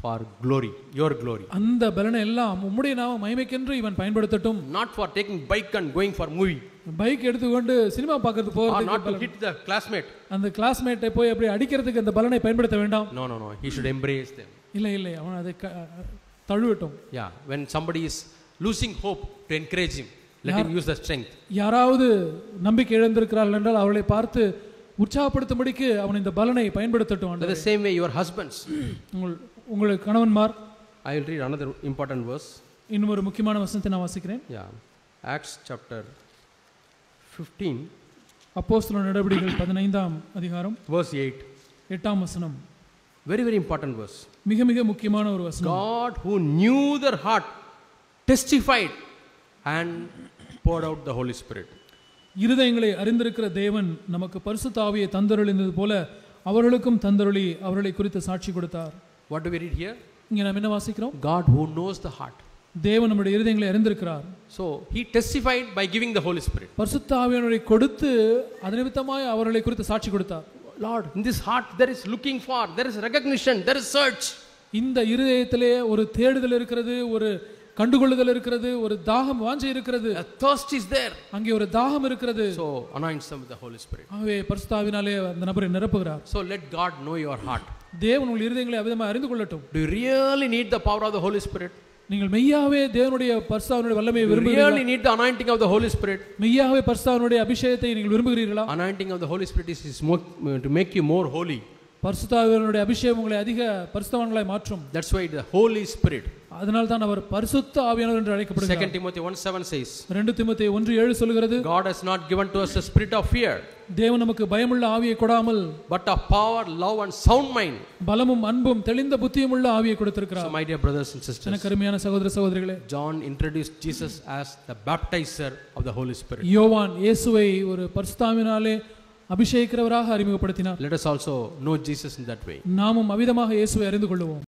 for glory, your glory. அந்த பலனை எல்லாம் உம்முடைய நாம மகிமைக்கென்று இவன் பயன்படுத்தட்டும். Not for taking bike and going for movie. Bike எடுத்துக்கொண்டு சினிமா பார்க்கிறது போறதுக்கு, not to hit the classmate. அந்த கிளாஸ்மேட்டை போய் அப்படி அடிக்கிறதுக்கு அந்த பலனை பயன்படுத்த வேண்டாம். No, he should embrace them. இல்லை, அவன் அதை தழுவட்டும். Yeah, when somebody is losing hope, to encourage him, let him use the strength. யாராவது நம்பிக்கை இழந்திருக்கிறார்கள் என்றால் அவளை பார்த்து உற்சாகப்படுத்தும்படிக்கு அவன் இந்த பலனை பயன்படுத்தட்டும். The same way your husbands. உங்கள் கணவன்மார். I will read another important verse. இன்னும் ஒரு முக்கியமான வசனத்தை நான் வாசிக்கிறேன். Yeah, Acts chapter 15. அப்போஸ்தலர் நடவடிக்கைகள் 15ஆம் அதிகாரம் verse 8. 8ஆம் வசனம். Very important verse. மிக முக்கியமான ஒரு வசனம். God who knew their heart testified and poured out the Holy Spirit. இருதயங்களை அறிந்திருக்கிற தேவன் நமக்கு பரிசுத்த ஆவியை தந்தருளினது போல அவர்களுக்கும் தந்தருளி அவர்களை குறித்து சாட்சி கொடுத்தார். What do we read here? இங்க நாம் என்ன வாசிக்கிறோம்? God who knows the heart. தேவன் நம்முடைய இருதயங்களை அறிந்திருக்கிறார். So he testified by giving the Holy Spirit. பரிசுத்த ஆவியை கொடுத்து அதனிமித்தமாய் அவர்களை குறித்து சாட்சி கொடுத்தார். Lord, in this heart there is looking for, there is recognition, there is search. இந்த இருதயத்திலே ஒரு தேடுதல் இருக்கிறது, ஒரு கண்டுகொள்ளுதல் இருக்கிறது, ஒரு தாகம் வாஞ்சை இருக்கிறது. A thirst is there. அங்கே ஒரு தாகம் இருக்கிறது. So anoints them with the Holy Spirit. ஆகவே பரிசுத்த ஆவியினாலே அந்த நபரை நிரப்புகிறார். So let God know your heart. தேவன் உங்கள் இருதயங்களை அவிதமாக அறிந்து கொள்ளட்டும். Do you really need the power of the Holy Spirit? நீங்கள் மெய்யாவே தேவனுடைய பரிசுத்த ஆவியினுடைய வல்லமையை விரும்புகிறீர்களா? You really need the anointing of the Holy Spirit? மெய்யாவே பரிசுத்த ஆவியினுடைய அபிஷேகத்தை நீங்கள் விரும்புகிறீர்களா? Anointing of the Holy Spirit is to make you more holy. பரிசுத்த ஆவியினுடைய அபிஷேகம் உங்களை அதிக பரிசுத்தவான்களாய் மாற்றும். That's why the Holy Spirit. அதனால் தான் அவர் பரிசுத்த ஆவியானவர் என்று அழைக்கப்படுகிறார். 2 Timothy 1:7 says. 2 தீமோத்தேயு 1:7 சொல்கிறது. God has not given to us a spirit of fear. தேவன் நமக்கு பயமுள்ள ஆவியை கொடாமல், but of power, love and sound mind. பலமும் அன்பும் தெளிந்த புத்தியும் உள்ள ஆவியை கொடுத்திருக்கிறார். So my dear brothers and sisters. எனக்கு அருமையான சகோதர சகோதரிகளே, John introduced Jesus as the baptizer of the Holy Spirit. யோவான் இயேசுவை ஒரு பரிசுத்த ஆவியினாலே அபிஷேகிக்கிறவராக அறிமுகப்படுத்தினார். Let us also know Jesus in that way. நாமும் அவிதமாக இயேசுவை அறிந்து கொள்வோம்.